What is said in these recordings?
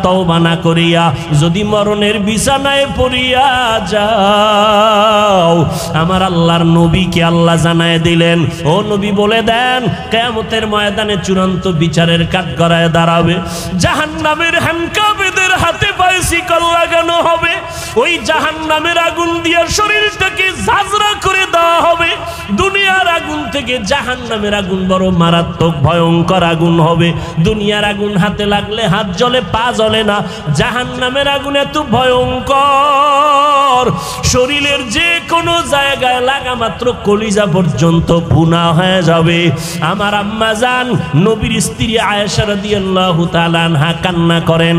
তওবা না করিয়া যদি মরণের বিছানায় পড়িয়া যাও, আমার আল্লাহর নবীকে আল্লাহ জানায় দিলেন, ও নবী বলে দেন কিয়ামতের ময়দানে চূড়ান্ত বিচারের কাঠগড়ায় দাঁড়াবে, জাহান্নামের হ্যান্ডকাপেদের হাতে পায়ে শিকল লাগানো হবে, ওই জাহান্নামের আগুন দিয়ে শরীরটাকে ঝাঁঝরা করে দেওয়া হবে। দুনিয়ার আগুন থেকে জাহান্নামের আগুন বড় মারাত্মক ভয়ঙ্কর আগুন হবে। দুনিয়ার আগুন হাতে লাগলে হাত জ্বলে পা জ্বলে না, জাহান্নামের আগুন এত ভয়ঙ্কর শরীরের যে কোনো জায়গায় লাগা মাত্র কলিজা পর্যন্ত ভুনা হয়ে যাবে। আমার আম্মা জান নবীর স্ত্রী আয়েশা রাদিয়াল্লাহু তাআলা আনহা কান্না করেন,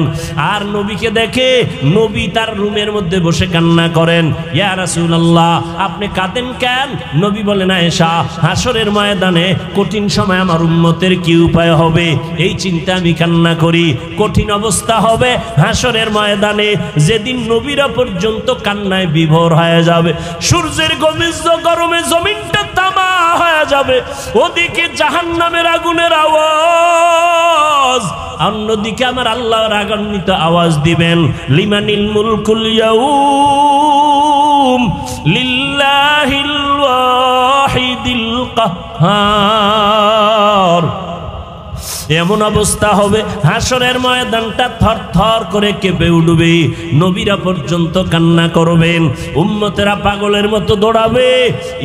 আর নবীকে দেখে নবী তার রুমের মধ্যে বসে কান্না করেন। ইয়া রাসূলুল্লাহ আপনি কাঁদেন কেন? নবী বলেন, আয়েশা হাসরের ময়দানে কঠিন সময় আমার উম্মতের কি উপায় হবে এই চিন্তা আমি কান্না করি। কঠিন অবস্থা হবে হাসরের ময়দানে, যেদিন নবীরা পর্যন্ত কান্নায় বিভোর হয়ে যাবে, সূর্যের গরমে জমিনটা তামা হয়ে যাবে, ওদিকে জাহান্নামের আগুনের আওয়াজ, অন্যদিকে আমার আল্লাহ রাগান্বিত আওয়াজ দিবেন, লিমানিল মুলকুল ইয়াউম লিল্লাহিল ওয়াহিদিল কাহ্হার। এমন অবস্থা হবে হাসরের ময়দানটা থরথর করে কেঁপে উঠবে, নবীরা পর্যন্ত কান্না করবেন, উম্মতেরা পাগলের মতো দৌড়াবে,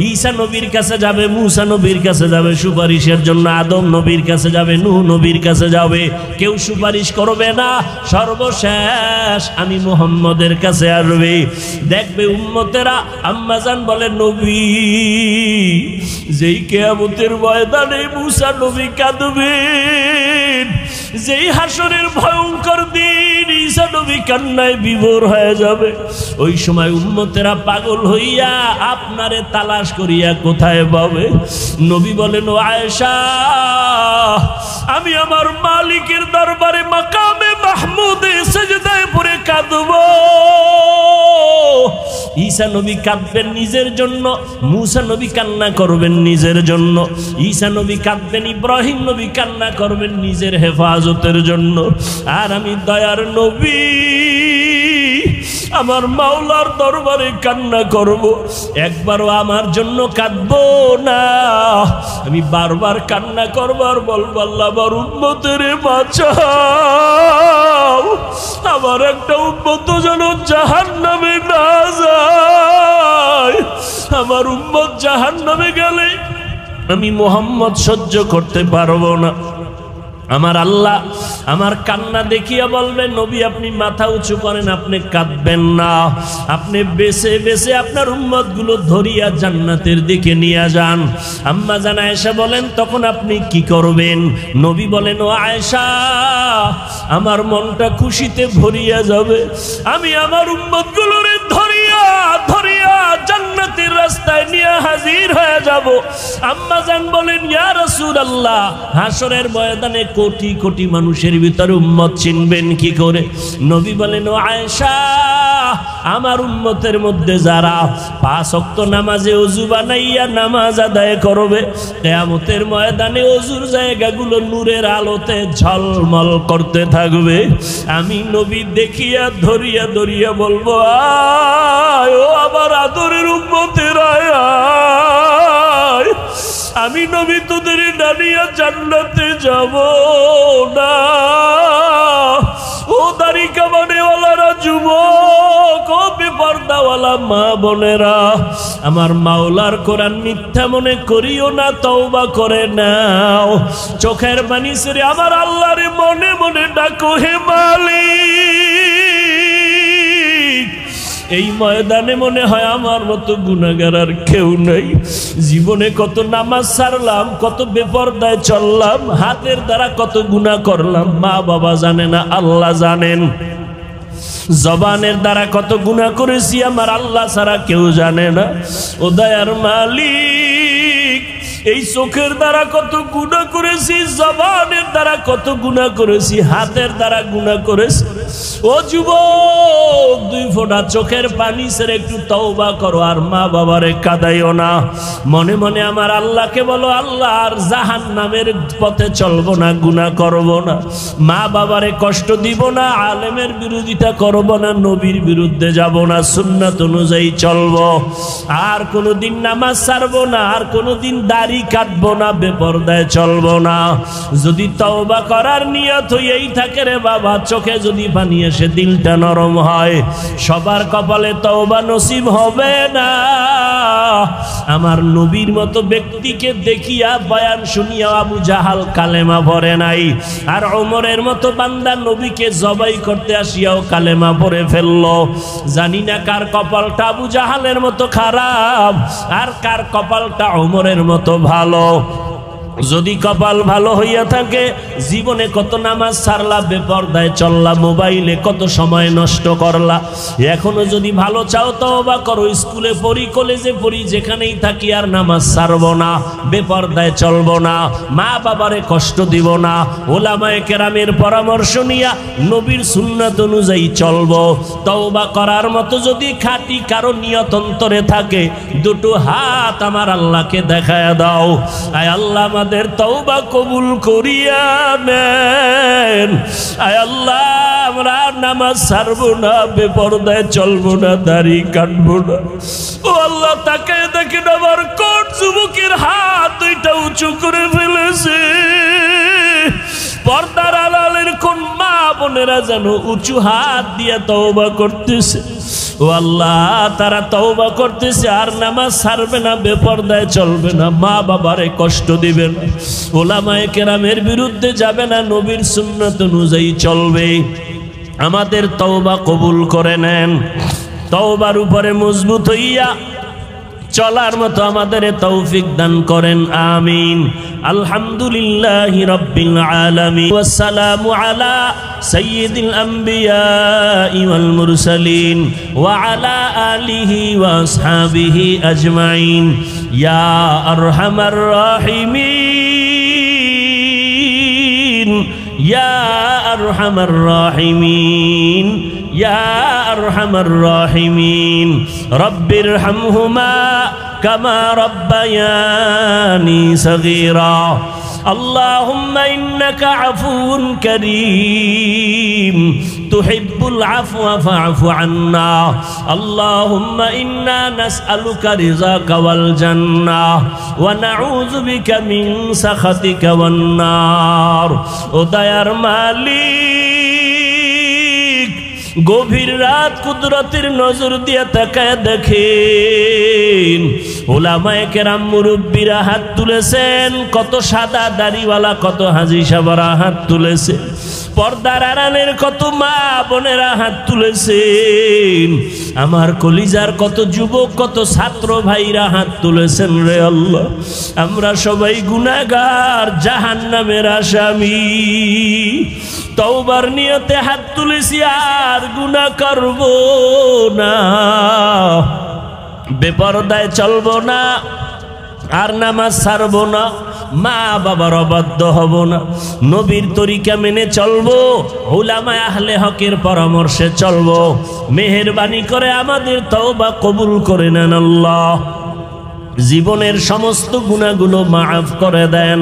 ঈসা নবীর কাছে যাবে, মুসা নবীর কাছে যাবে সুপারিশের জন্য, আদম নবীর কাছে যাবে, নূহ নবীর কাছে যাবে, কেউ সুপারিশ করবে না, সর্বশেষ আমি মুহাম্মদের কাছে আসবে। দেখবে উম্মতেরা, আম্মাজান বলে নবী যেই কিয়ামতের ময়দানে মুসা নবী কাঁদবে, যেই হাসরের ভয়ঙ্কর দিন ঈসা নবী কান্নায় বিভোর হয়ে যাবে, ওই সময় উম্মতেরা পাগল হইয়া আপনারে তালাশ করিয়া কোথায় পাবে? নবী বলেন, ও আয়েশা আমি আমার মালিকের দরবারে মাকামে মাহমুদে সিজদায় পড়ে কাঁদব। ঈসা নবী কাঁদবেন নিজের জন্য, মুসা নবী কান্না করবেন নিজের জন্য, ঈসা নবী কাঁদবেন, ইব্রাহিম নবী কান্না করবেন নিজের হেফাজতের জন্য, আর আমি দয়ার নবী আমার মাওলার দরবারে কান্না করব, একবারও আমার জন্য কাঁদবো না, আমি বারবার কান্না করবো আর বলবো আল্লাহ আমার উম্মতের বাঁচাও, আমার একটা উম্মত যেন জাহান্নামে না যায়, আমার উম্মত জাহান্নামে গেলে আমি মুহাম্মদ সহ্য করতে পারবো না। আমার আল্লাহ আমার কান্না দেখিয়া বলবেন, নবী আপনি মাথা উঁচু করেন, আপনি কাঁদবেন না, আপনি বেছে বেছে আপনার উম্মতগুলো ধরিয়া জান্নাতের দিকে নিয়ে যান। আম্মা জান আয়েশা বলেন, তখন আপনি কি করবেন? নবী বলেন, ও আয়েশা আমার মনটা খুশিতে ভরিয়া যাবে, আমি আমার উম্মতগুলোরে ধরিয়া ধরিয়া জান্নাতের রাস্তায় নিয়ে হাজির হয়ে যাব। আম্মা জান বলেন, ইয়া রাসূলুল্লাহ হাসরের ময়দানে কোটি কোটি মানুষের ভিতরে উম্মত চিনবেন কি করে? নবী বলেন, ও আয়েশা আমার উম্মতের মধ্যে যারা 5 ওয়াক্ত নামাজে ওযু বানাইয়া নামাজ আদায় করবে, কিয়ামতের ময়দানে ওযুর জায়গাগুলো নূরের আলোতে ঝলমল করতে থাকবে, আমি নবী দেখিয়া ধরিয়া ধরিয়া বলবো, আয় ও আমার আদরের উম্মতের আয়, আমি নবী তোদের ডানিয়া জান্নাতে যাব না। ও দাড়ি কামানেওয়ালারা, যুবক, ও বেপরদাওয়ালা মা বোনেরা, আমার মাওলার কোরআন মিথ্যা মনে করিও না, তওবা করে নাও, চোখের পানি ছেড়ে আমার আল্লাহরে মনে মনে ডাকো, হে মালিক। এই ময়দানে মনে হয় আমার মতো গুনাহগার আর কেউ নাই, জীবনে কত নামাজ ছাড়লাম, কত বেপরদায় চললাম, হাতের দ্বারা কত গুনাহ করলাম, মা বাবা জানে না, আল্লাহ জানেন, জবানের দ্বারা কত গুনাহ করেছি আমার আল্লাহ ছাড়া কেউ জানে না। ও দয়ার মালিক এই চোখের দ্বারা কত গুনাহ করেছি, জবানের দ্বারা কত গুনাহ করেছি, হাতের দ্বারা গুনাহ করেছি। ও যুবক, 2 ফোঁটা চোখের পানি ছেড়ে একটু তওবা করো, আর মা বাবারে কাঁদাইও না। মনে মনে আমার আল্লাহকে বলো, আল্লাহ আর জাহান্নামের পথে চলবো না, গুনাহ করব না, মা বাবারে কষ্ট দিব না, আলেমের বিরোধিতা করব না, নবীর বিরুদ্ধে যাব না, সুন্নাত অনুযায়ী চলবো, আর কোনোদিন নামাজ ছাড়বো না, আর কোনোদিন দাড়ি কাটবো না, বেপরদায় চলবো না। যদি তওবা করার নিয়ত হয়েই থাকে রে বাবা, চোখে যদি পানি এসে দিলটা নরম হয়, সবার কপালে তওবা নসিব হবে না। আমার নবীর মতো ব্যক্তিকে দেখিয়া বয়ান শুনিয়া আবু জাহাল কালেমা পড়ে নাই, আর ওমরের মতো বান্দা নবীকে জবাই করতে আসিয়াও কালেমা পড়ে ফেললো। জানি না কার কপালটা আবু জাহালের মতো খারাপ, আর কার কপালটা ওমরের মতো ভালো। যদি কপাল ভালো হইয়া থাকে, জীবনে কত নামাজ ছাড়লা, বেপরদায় চললা, মোবাইলে কত সময় নষ্ট করলা। এখনো যদি ভালো চাও তওবা করো, স্কুলে পড়ি, কলেজে পড়ি, যেখানেই থাকি আর নামাজ ছাড়বো না, বেপরদায় চলবো না, মা বাবারে কষ্ট দিব না, ওলামায়ে কেরামের পরামর্শ নিয়া নবীর সুন্নাত অনুযায়ী চলবো। তওবা করার মতো যদি খাঁটি কারো নিয়ত অন্তরে থাকে, 2টো হাত আমার আল্লাহকে দেখায়া দাও। আয় আল্লাহ, আমাদের তওবা কবুল করিয়া নেন। আয় আল্লাহ, আমরা নামাজ ছাড়বো না, বেপরদায় চলবো না, দাড়ি কাটবো না। ও আল্লাহ, তাকে দেখেন আমার কোন যুবকের হাত 2টা উঁচু করে ফেলেছে। পর্দার আড়ালের কোন মা বোনেরা যেন উঁচু হাত দিয়ে তওবা করতেছে। ও আল্লাহ, তারা তওবা করতেছে, আর নামাজ ছাড়বে না, বেপরদায় চলবে না, মা বাবারে কষ্ট দিবে না, ওলামায়ে কেরামের বিরুদ্ধে যাবে না, নবীর সুন্নাত অনুযায়ী চলবে। আমাদের তওবা কবুল করে নেন। তওবার উপরে মজবুত হইয়া চলার মতো আমাদের তৌফিক দান করেন, আমিন। আলহামদুলিল্লাহি রাব্বিল আলামিন, ওয়াসসালামু আলা সাইয়্যিদিল আম্বিয়া ওয়াল মুরসালিন ওয়া আলা আলিহি ওয়া আসহাবিহি আজমাইন। ইয়া আরহামার রাহিমিন, ইয়া আরহামার রাহিমিন, ইয়া আরহামার রাহিমিন। রব্বিরহামহুমা কামা রব্বায়ানি সগীরা। আল্লাহুম্মা ইন্নাকা আফুউন কারীম তুহিব্বুল আফওয়া ফা'ফু আন্না। আল্লাহুম্মা ইন্না নাসআলুকা রিযাকা ওয়াল জান্নাহ ওয়া নাউযু বিকা মিন সাখাতিকা ওয়ান নার। ও দয়ার মালিক, গভীর রাত কুদরতের নজর দিয়ে তাকায় দেখেন, ওলামায়ে কেরাম মুরব্বীরা হাত তুলেছেন, কত সাদা দাড়িওয়ালা, কত হাজী সাহেবরা হাত তুলেছে, পর্দার আড়ালের কত মা বোনেরা হাত তুলেছেন, আমার কলিজার কত যুবক, কত ছাত্র ভাইরা হাত তুলেছেন। রে আল্লাহ, আমরা সবাই গুনাহগার, জাহান্নামের আসামি। তওবার নিয়তে হাত তুলেছি, আর গুনাহ করব না, বেপরদায় চলবো না, আর নামাজ ছাড়বো না, মা বাবার অবাধ্য হব না, নবীর তরিকা মেনে চলবো, উলামায়ে আহলে হকের পরামর্শে চলবো। মেহেরবানি করে আমাদের তওবা কবুল করে নেন আল্লাহ। জীবনের সমস্ত গুনাহগুলো মাফ করে দেন।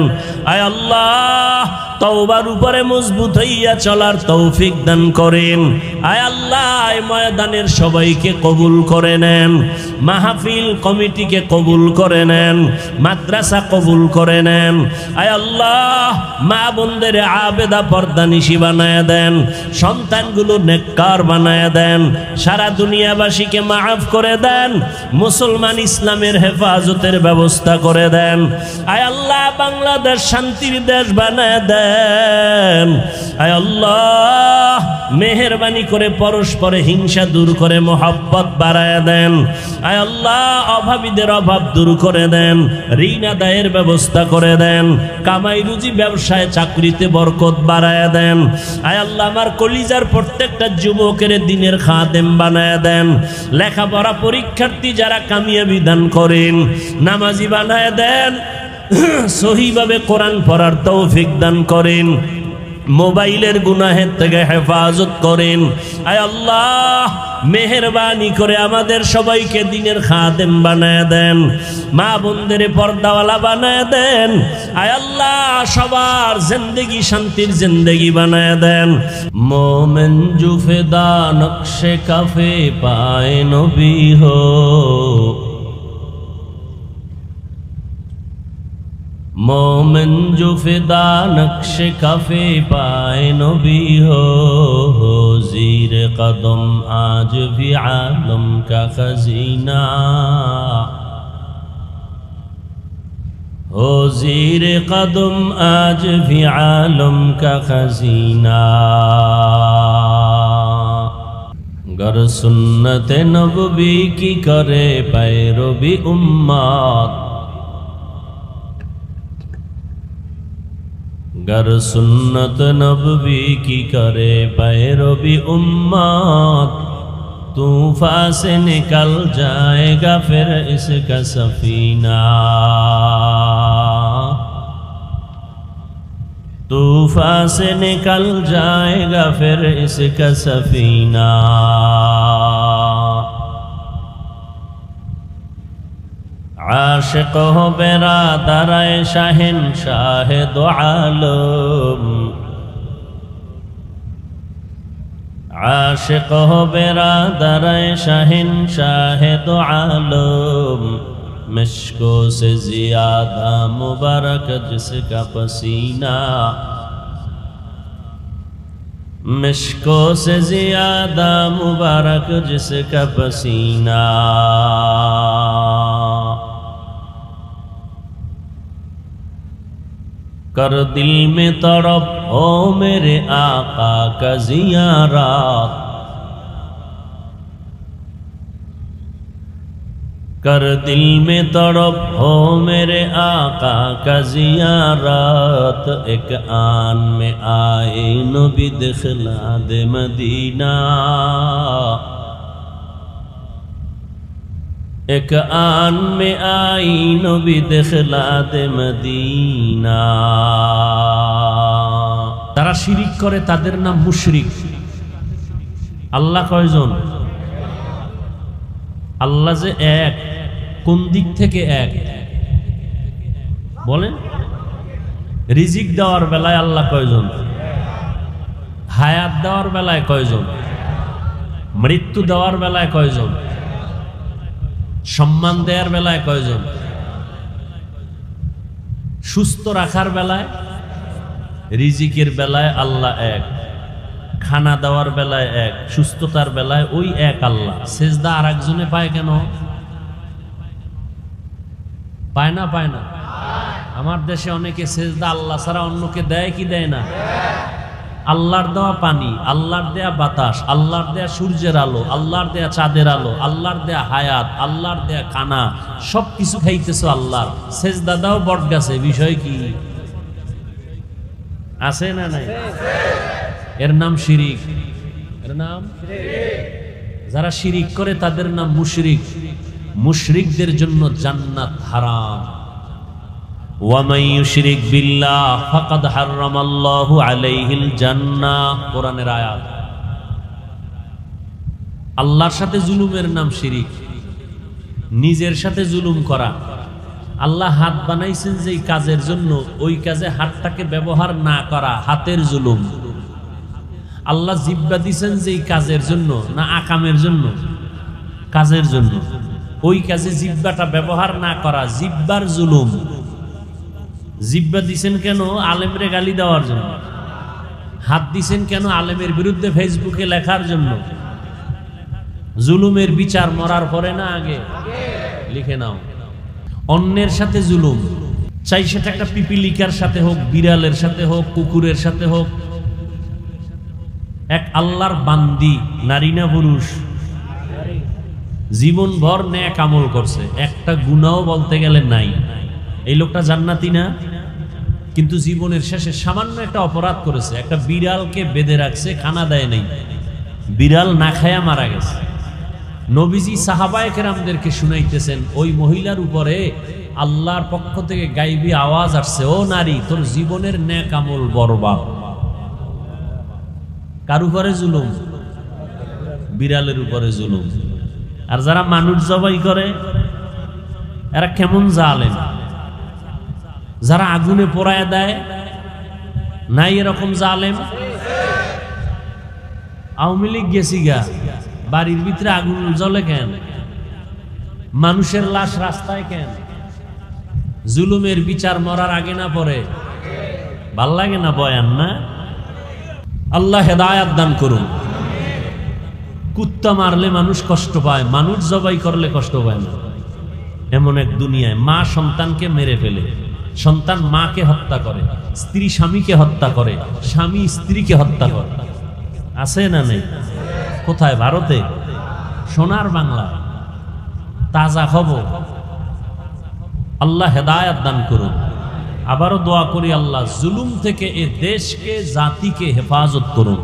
আয় আল্লাহ, তওবার উপরে মজবুত হইয়া চলার তৌফিক দান করেন। আয় আল্লাহ, এই ময়দানের সবাইকে কবুল করে নেন, মাহফিল কমিটিকে কবুল করে নেন, মাদ্রাসা কবুল করে নেন। আয় আল্লাহ, মা বোনদের আবেদা পর্দানিশী বানায় দেন, সন্তানগুলো নেককার বানায় দেন, সারা দুনিয়াবাসীকে মাফ করে দেন, মুসলমান ইসলামের হেফাজতের ব্যবস্থা করে দেন। আয় আল্লাহ, বাংলাদেশ শান্তির দেশ বানায় দেন। আয় আল্লাহ, মেহেরবানি করে পরস্পরে হিংসা দূর করে মোহাব্বত বাড়ায় দেন। আয় আল্লাহ, অভাবীদের অভাব দূর করে দেন, ঋণ আদায়ের ব্যবস্থা করে দেন, কামাই রুজি ব্যবসায় চাকরিতে বরকত বাড়ায় দেন। আয় আল্লাহ, আমার কলিজার প্রত্যেকটা যুবকের দিনের খাদেম বানায় দেন, লেখাপড়া পরীক্ষার্থী যারা কামিয়াবি দান করেন, নামাজি বানায় দেন, সহিভাবে কোরআন পড়ার তৌফিক দান করেন, মোবাইলের গুনাহের থেকে হেফাজত করেন। আয় আল্লাহ, মেহেরবানি করে আমাদের সবাইকে দিনের খাদেম বানায় দেন, মা বোনদের পর্দাওয়ালা বানায় দেন। আয় আল্লাহ, সবার জিন্দেগি শান্তির জিন্দেগি বানায় দেন। মোমেন জুফেদা নকশে কাফে পায়ে নবী হো, मोमिन जो फिदा नक्श कफे पाए नबी हो, ज़ीर कदम आज भी आलम का खजीना हो, ज़ीर कदम आज भी आलम का खजीना। गर सुन्नत नबवी की करे पैरवी उम्मत, गर सुन्नत नबवी की करे पैरवी उम्मत, तूफान से निकल जाएगा फिर इसका सफीना, तूफान से निकल जाएगा फिर इसका सफीना। आशिक हो बेरादर शहंशाह दो आलम, आशिक हो बेरादर शहंशाह दो आलम, मिश्को से ज़्यादा मुबारक जिसका पसीना, मिश्को से ज़्यादा मुबारक जिसका पसीना। कर दिल में तड़प हो मेरे आका का ज़ियारत, कर दिल में तड़प हो मेरे आका का ज़ियारत, एक आन में आए नबी दिखला दे मदीना, एक आन में आई नबी दिखला दे मदीना। তারা শিরিক করে, তাদের নাম মুশরিক। আল্লাহ কয়জন? আল্লাহ যে এক, কোন দিক থেকে এক বলেন? রিজিক দেওয়ার বেলায় আল্লাহ কয়জন? হায়াত দেওয়ার বেলায় কয়জন? মৃত্যু দেওয়ার বেলায় কয়জন? সম্মান দেওয়ার বেলায় কয়জন? সুস্থ রাখার বেলায়, রিজিকের বেলায় আল্লাহ এক, খানা দেওয়ার বেলায় এক, সুস্থতার বেলায় ওই এক আল্লাহ। সেজদা আর একজনে পায় কেন? পায় না? পায় না? আমার দেশে অনেকে সেজদা আল্লাহ ছাড়া অন্যকে দেয় কি দেয় না? আল্লাহর দেওয়া পানি, আল্লাহর দেয়া বাতাস, আল্লাহর দেয়া সূর্যের আলো, আল্লাহর দেয়া চাঁদের আলো, আল্লাহর দেয়া হায়াত, আল্লাহর দেয়া খানা, সব কিছু খাইতেছো আল্লাহর। সেজদা দাও বট গাছে, বিষয় কি আছে না নাই? এর নাম শিরিক। এর নাম যারা শিরিক করে তাদের নাম মুশরিক। মুশরিকদের জন্য জান্নাত হারাম। ওয়ামান ইউশরিক বিল্লাহ ফাকাদ হারামাল্লাহু আলাইহিল জান্নাহ, কোরআনের আয়াত। আল্লাহর সাথে জুলুমের নাম শিরিক, নিজের সাথে জুলুম করা। আল্লাহ হাত বানাইছেন যেই কাজের জন্য, ওই কাজে হাতটাকে ব্যবহার না করা হাতের জুলুম। আল্লাহ জিহ্বা দিছেন যেই কাজের জন্য, না আকামের জন্য? কাজের জন্য। ওই কাজে জিহ্বাটা ব্যবহার না করা জিহ্বার জুলুম। জিহ্বা দিছেন কেন? আলেমরে গালি দেওয়ার জন্য। হাত দিছেন কেন? আলেমের বিরুদ্ধে ফেসবুকে লেখার জন্য। জুলুমের বিচার মরার পরে না আগে? লিখে নাও। অন্যের সাথে জুলুম, চাই সেটা একটা পিপিলিকার সাথে হোক, বিড়ালের সাথে হোক, কুকুরের সাথে হোক। এক আল্লাহর বান্দি, নারী না পুরুষ, জীবন ভর নেক আমল করছে, একটা গুনাহ বলতে গেলে নাই। এই লোকটা জান্নাতি না? কিন্তু জীবনের শেষে সামান্য একটা অপরাধ করেছে, একটা বিড়ালকে বেঁধে রাখছে, খানা দেয় নাই, বিড়াল না খায়া মারা গেছে। নবীজি সাহাবায়ে কেরামদেরকে শুনাইতেছেন ওই মহিলার উপরে আল্লাহর পক্ষ থেকে গাইবী আওয়াজ আসছে, ও নারী, তোর জীবনের নেক আমল বরবাদ। কার উপরে জুলুম? বিড়ালের উপরে জুলুম। আর যারা মানুষ জবাই করে এরা কেমন জালেম। যারা আগুনে পোড়ায় দেয়, নাই এরকম জালেম? আওয়ামী লীগ গেছি গা, বাড়ির ভিতরে আগুন জ্বলে কেন? মানুষের লাশ রাস্তায় কেন? জুলুমের বিচার মরার আগে না পরে? ভাল লাগে না বয়ান? না, আল্লাহ হেদায়াত দান করুন। কুত্তা মারলে মানুষ কষ্ট পায়, মানুষ জবাই করলে কষ্ট পায় না। এমন এক দুনিয়ায় মা সন্তানকে মেরে ফেলে, সন্তান মাকে হত্যা করে, স্ত্রী স্বামীকে হত্যা করে, স্বামী স্ত্রীকে হত্যা করে। আছে না নেই? কোথায়? ভারতে, সোনার বাংলা, তাজা খবর। আল্লাহ হেদায়াত দান করুন। আবারও দোয়া করি, আল্লাহ জুলুম থেকে এ দেশকে, জাতিকে হেফাজত করুন।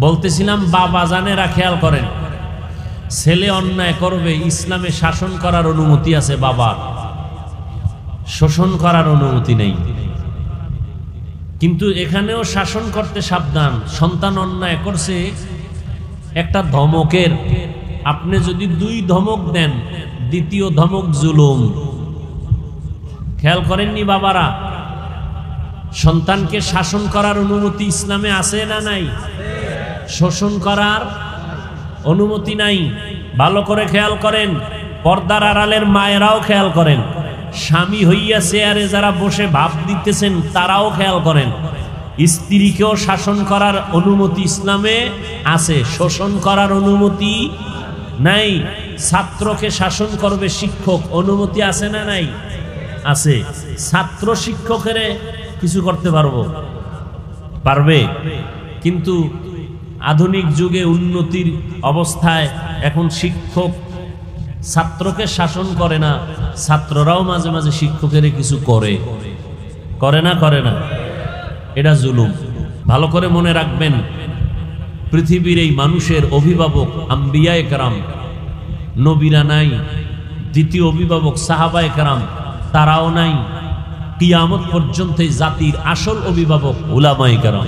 বলতেছিলাম, বাবা জানেরা খেয়াল করেন, ছেলে অন্যায় করবে, ইসলামে শাসন করার অনুমতি আছে, বাবা শোষণ করার অনুমতি নেই। কিন্তু এখানেও শাসন করতে সাবধান। সন্তান অন্যায় করছে, একটা ধমকের, আপনি যদি 2 ধমক দেন, দ্বিতীয় ধমক জুলুম। খেয়াল করেননি বাবারা? সন্তানকে শাসন করার অনুমতি ইসলামে আছে না নাই? শোষণ করার অনুমতি নাই। ভালো করে খেয়াল করেন, পর্দার আড়ালের মায়েরাও খেয়াল করেন, স্বামী হইয়া চেয়ারে যারা বসে ভাব দিতেছেন তারাও খেয়াল করেন। স্ত্রীকেও শাসন করার অনুমতি ইসলামে আছে, শোষণ করার অনুমতি নাই। ছাত্রকে শাসন করবে শিক্ষক, অনুমতি আছে না নাই? আছে। ছাত্র শিক্ষকের কিছু করতে পারবে। কিন্তু আধুনিক যুগে উন্নতির অবস্থায় এখন শিক্ষক ছাত্রকে শাসন করে না, ছাত্ররাও মাঝে মাঝে শিক্ষকের কিছু করে না। এটা জুলুম। ভালো করে মনে রাখবেন, পৃথিবীর এই মানুষের অভিভাবক আম্বিয়ায়ে কেরাম, নবীরা নাই। দ্বিতীয় অভিভাবক সাহাবায়ে কেরাম, তারাও নাই। কিয়ামত পর্যন্ত জাতির আসল অভিভাবক উলামায়ে কেরাম।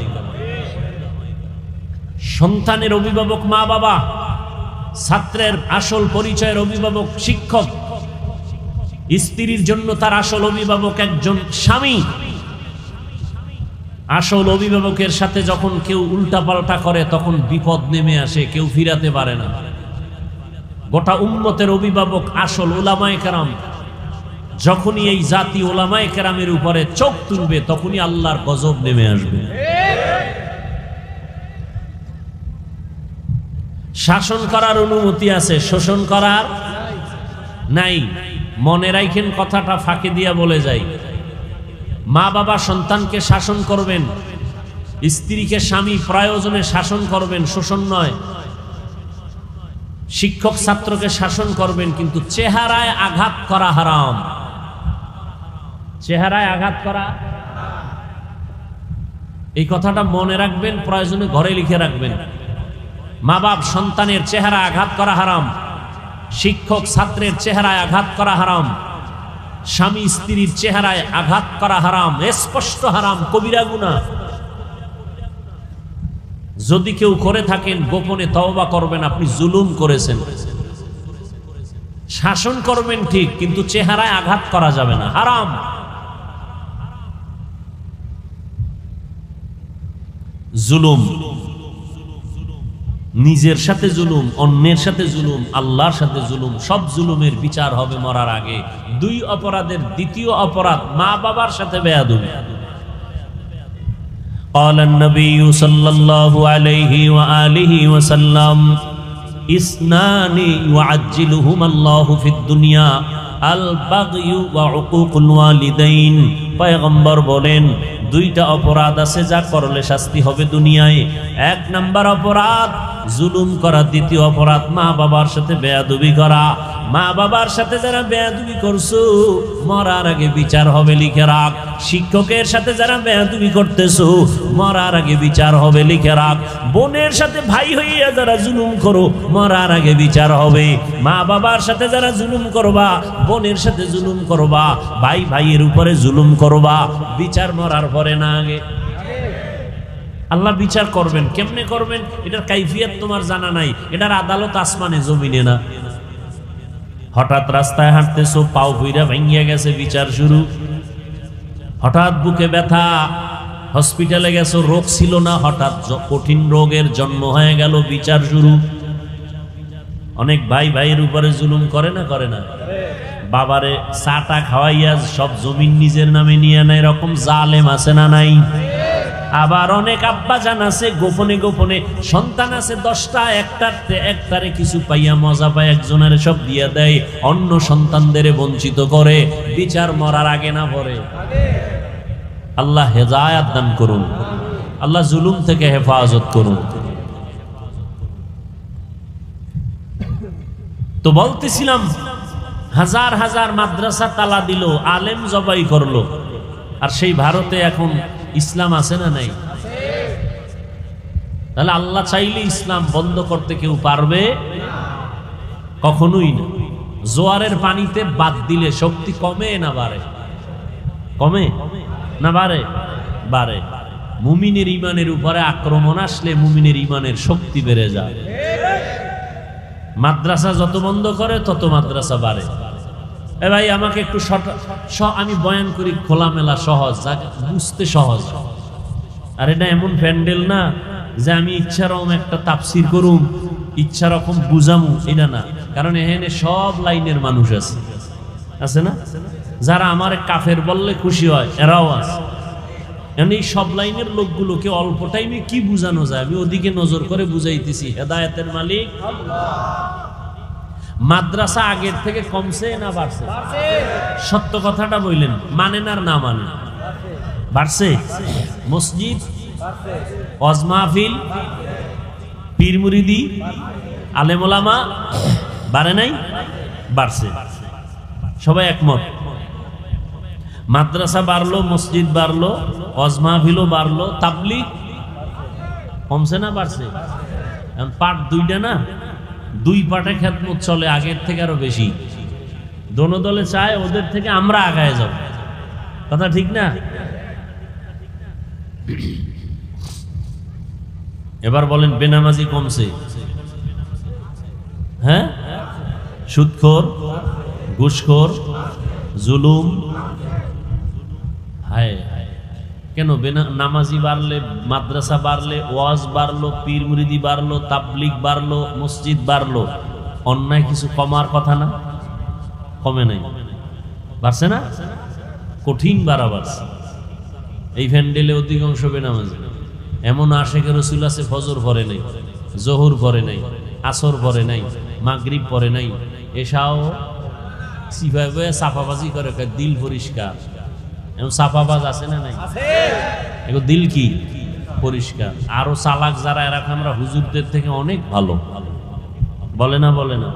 সন্তানের অভিভাবক মা বাবা, ছাত্রের আসল পরিচয়ের অভিভাবক শিক্ষক, স্ত্রীর জন্য তার আসল অভিভাবক একজন স্বামী। আসল অভিভাবকের সাথে যখন কেউ উল্টাপাল্টা করে তখন বিপদ নেমে আসে, কেউ ফিরাতে পারে না। গোটা উম্মতের অভিভাবক আসল উলামায়ে কেরাম। যখনই এই জাতি উলামায়ে কেরামের উপরে চোখ তুলবে তখনই আল্লাহর গজব নেমে আসবে। শাসন করার অনুমতি আছে, শোষণ করার নাই। মনে রাখেন, কথাটা ফাঁকে দিয়া বলে যাই। মা বাবা সন্তানকে শাসন করবেন, স্ত্রীকে স্বামী প্রয়োজনে শাসন করবেন, শোষণ নয়। শিক্ষক ছাত্রকে শাসন করবেন, কিন্তু চেহারায় আঘাত করা হারাম। চেহারায় আঘাত করা, এই কথাটা মনে রাখবেন, প্রয়োজনে ঘরে লিখে রাখবেন। মা বাপ সন্তানের চেহারা আঘাত করা হারাম, শিক্ষক ছাত্রের চেহারায় আঘাত করা হারাম, স্বামী স্ত্রীর চেহারায় আঘাত করা হারাম, স্পষ্ট হারাম, কবিরা গুনাহ। যদি কেউ করে থাকেন গোপনে তওবা করবেন, আপনি জুলুম করেছেন। শাসন করবেন ঠিক, কিন্তু চেহারায় আঘাত করা যাবে না, হারাম। জুলুম, নিজের সাথে জুলুম, অন্যের সাথে জুলুম, আল্লাহর সাথে জুলুম, সব জুলুমের বিচার হবে মরার আগে। 2 অপরাধের দ্বিতীয় অপরাধ মা বাবার সাথে বেয়াদবি। قال النبي صلى الله عليه وآله وسلم اثنان يعجلهما الله في الدنيا البغي وعقوق الوالدين। পয়গম্বর বলেন, 2টা অপরাধ আছে যা করলে শাস্তি হবে দুনিয়ায়। 1 নাম্বার অপরাধ জুলুম করা দ্বিতীয় অপরাধ, মা বাবার সাথে বেয়াদবি করা। মা বাবার সাথে যারা বেয়াদবি করছো মরার আগে বিচার হবে, লিখে রাখ। শিক্ষকের সাথে যারা বেয়াদবি করতেছো মরার আগে বিচার হবে, লিখে রাখ। বোনের সাথে ভাই হইয়া যারা জুলুম করো মরার আগে বিচার হবে। মা বাবার সাথে যারা জুলুম করবা, বোনের সাথে জুলুম করবা, ভাই ভাইয়ের উপরে জুলুম করবা, বিচার মরার পরে না আগে। আল্লাহ বিচার করবেন, কেমনে করবেন এটার কাইফিয়ত তোমার জানা নাই। এটার আদালত আসমানে জমিনে না। হঠাৎ রাস্তায় হাঁটতেছো, পাও ভুইরা ভাঙিয়া গেছে, বিচার শুরু। হঠাৎ বুকে ব্যথা, হসপিটালে গেছো, রোগ ছিল না, হঠাৎ কঠিন রোগের জন্ম হয়ে গেল, বিচার শুরু। অনেক ভাই ভাইয়ের উপরে জুলুম করে না, করে না? বাবারে চাটা খাওয়াইয়া সব জমিন নিজের নামে নিয়ে নেয়, এরকম জালেম আছে না নাই? আবার অনেক আব্বাজান আছে গোপনে গোপনে, সন্তান আছে 10টা, একটারে কিছু পাইয়া মজা পায়, একজনের সব দিয়ে দেয়, অন্য সন্তানদের বঞ্চিত করে। বিচার মরার আগে না পরে? আল্লাহ হেদায়াত দান করুন, আল্লাহ জুলুম থেকে হেফাজত করুন। তো বলতেছিলাম, হাজার হাজার মাদ্রাসা তালা দিল, আলেম জবাই করলো, আর সেই ভারতে এখন ইসলাম আছে না নাই? তাহলে আল্লাহ চাইলে ইসলাম বন্ধ করতে কেউ পারবে? কখনোই না। জোয়ারের পানিতে বাদ দিলে শক্তি কমে না বাড়ে? কমে না বাড়ে? বাড়ে। মুমিনের ইমানের উপরে আক্রমণ আসলে মুমিনের ইমানের শক্তি বেড়ে যায়। মাদ্রাসা যত বন্ধ করে তত মাদ্রাসা বাড়ে। এ ভাই আমাকে একটু আমি বয়ান করি খোলামেলা, সহজ, বুঝতে সহজ। আর এটা এমন প্যান্ডেল না যে আমি ইচ্ছারকম একটা তাফসির করুম, ইচ্ছা রকম বুঝামু, এটা না। কারণ এখানে সব লাইনের মানুষ আছে, আছে না? যারা আমার কাফের বললে খুশি হয় এরাও আছে। এই সব লাইনের লোকগুলোকে অল্প টাইমে কি বুঝানো যায় আমি ওদিকে নজর করে বুঝাইতেছি। হেদায়েতের মালিক আল্লাহ। মাদ্রাসা আগের থেকে কমছে না বাড়ছে? সত্য কথাটা বললেন, মানেন আর না মানেন? বাড়ছে। মসজিদ, ওয়াজ মাহফিল, পীর মুরিদি, আলেম ওলামা বাড়ে নাই? বাড়ছে। সবাই একমত। মাদ্রাসা বাড়লো, মসজিদ বাড়লো, ওয়াজ মাহফিলও বাড়লো, তাবলীগ কমছে না বাড়ছে? পার্ট দুইটা না, দুই পার্টে খেদমত চলে, আগের থেকে আরো বেশি। দোনো দলে চায় ওদের থেকে আমরা আগায় যাব। কথা ঠিক না? এবার বলেন বেনামাজি কমছে? হ্যাঁ, সুদখোর, ঘুষখোর, জুলুম। হায় হায়, কেন? নামাজি বাড়লে, মাদ্রাসা বাড়লে, ওয়াজ বাড়লো, পীর মুরিদি বাড়লো, তাবলীগ বাড়লো, মসজিদ বাড়লো, অন্যায় কিছু কমার কথা না? কমে নাই, বাড়ছে না? কঠিন বাড়া বাড়ছে। এই প্যান্ডেলে অধিকাংশ বেনামাজি। এমন আশেকে রসুল আছে ফজর পরে নাই, জোহর পরে নাই, আসর পরে নাই, মাগরিব পরে নাই, এসাও সিফায় বয়ে সাফাবাজি করে, দিল পরিষ্কার। এমন সাফাবাজ আছে না নাই? এগো দিল কি পরিষ্কার। আরো চালাক যারা, এরা আমরা হুজুরদের থেকে অনেক ভালো। বলে না? বলে না?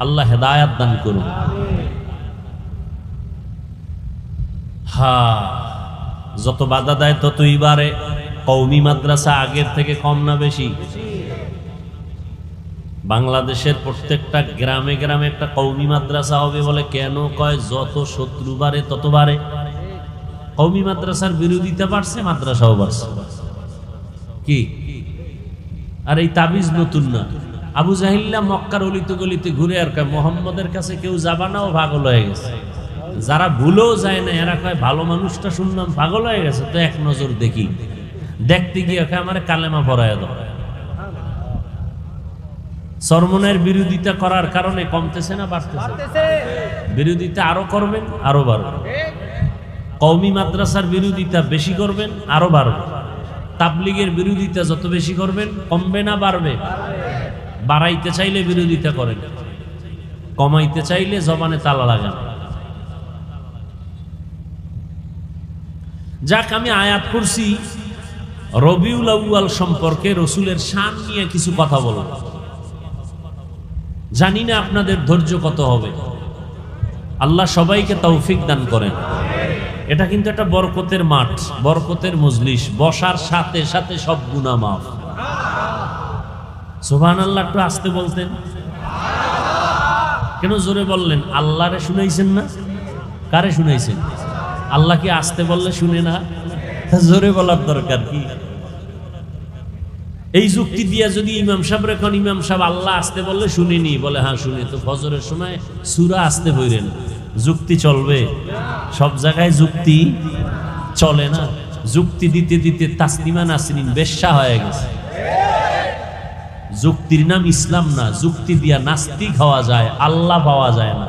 আল্লাহ হেদায়াত দান করুন। হ্যাঁ, যত বাধা দেয় ততই বাড়ে। কওমি মাদ্রাসা আগের থেকে কম না বেশি? বাংলাদেশের প্রত্যেকটা গ্রামে গ্রামে একটা কওমি মাদ্রাসা হবে বলে। কেন কয়? যত শত্রু বাড়ে তত বাড়ে। কওমি মাদ্রাসার বিরোধিতা বাড়ছে, মাদ্রাসাও বাড়ছে। কি? আর এই তাবিজ নতুন না। আবু জাহিল্লা মক্কার অলিতে গলিতে ঘুরে আর কয় মোহাম্মদের কাছে কেউ যাবা না, ও পাগল হয়ে গেছে। যারা ভুলেও যায় না এরা কয় ভালো মানুষটা শুনলাম পাগল হয়ে গেছে, তো এক নজর দেখি। দেখতে গিয়ে আমার কালেমা পড়ায় দাও। সরমনের বিরোধিতা করার কারণে কমতেছে না বাড়তেছে? বিরোধিতা আরো করবেন, আরো বাড়বে। কওমি মাদ্রাসার বিরোধিতা বেশি করবেন, আরো বাড়বে। তাবলীগের বিরোধিতা যত বেশি করবেন কমবে না বাড়বে? বাড়াইতে চাইলে বিরোধিতা করেন, কমাইতে চাইলে জবানে তালা লাগান। যাক, আমি আয়াত করছি রবিউল আউয়াল সম্পর্কে রসুলের শান নিয়ে কিছু কথা বলব। জানি না আপনাদের ধৈর্য কত হবে। আল্লাহ সবাইকে তৌফিক দান করেন। এটা কিন্তু একটা বরকতের মাঠ, বরকতের মজলিস, বসার সাথে সাথে সব গুনাহ মাফ। সুবহানাল্লাহ। একটু আস্তে বলতেন কেন? জোরে বললেন। আল্লাহরে শুনাইছেন না? কারে শুনাইছেন? আল্লাহকে আস্তে বললে শুনে না? জোরে বলার দরকার কি? এই যুক্তি দিয়া যদি ইমাম সাহেব রেখন, ইমাম সাহেব আল্লাহ আস্তে বললে শুনিনি, বলে হ্যাঁ শুনি, তো ফজরের সময় সূরা আস্তে পড়েন, যুক্তি চলবে? সব জায়গায় যুক্তি চলে না। যুক্তি দিতে দিতে তাসলিমা নাসরিন বেশ্যা হয়ে গেছে। যুক্তির নাম ইসলাম না। যুক্তি দিয়া নাস্তিক হওয়া যায়, আল্লাহ পাওয়া যায় না।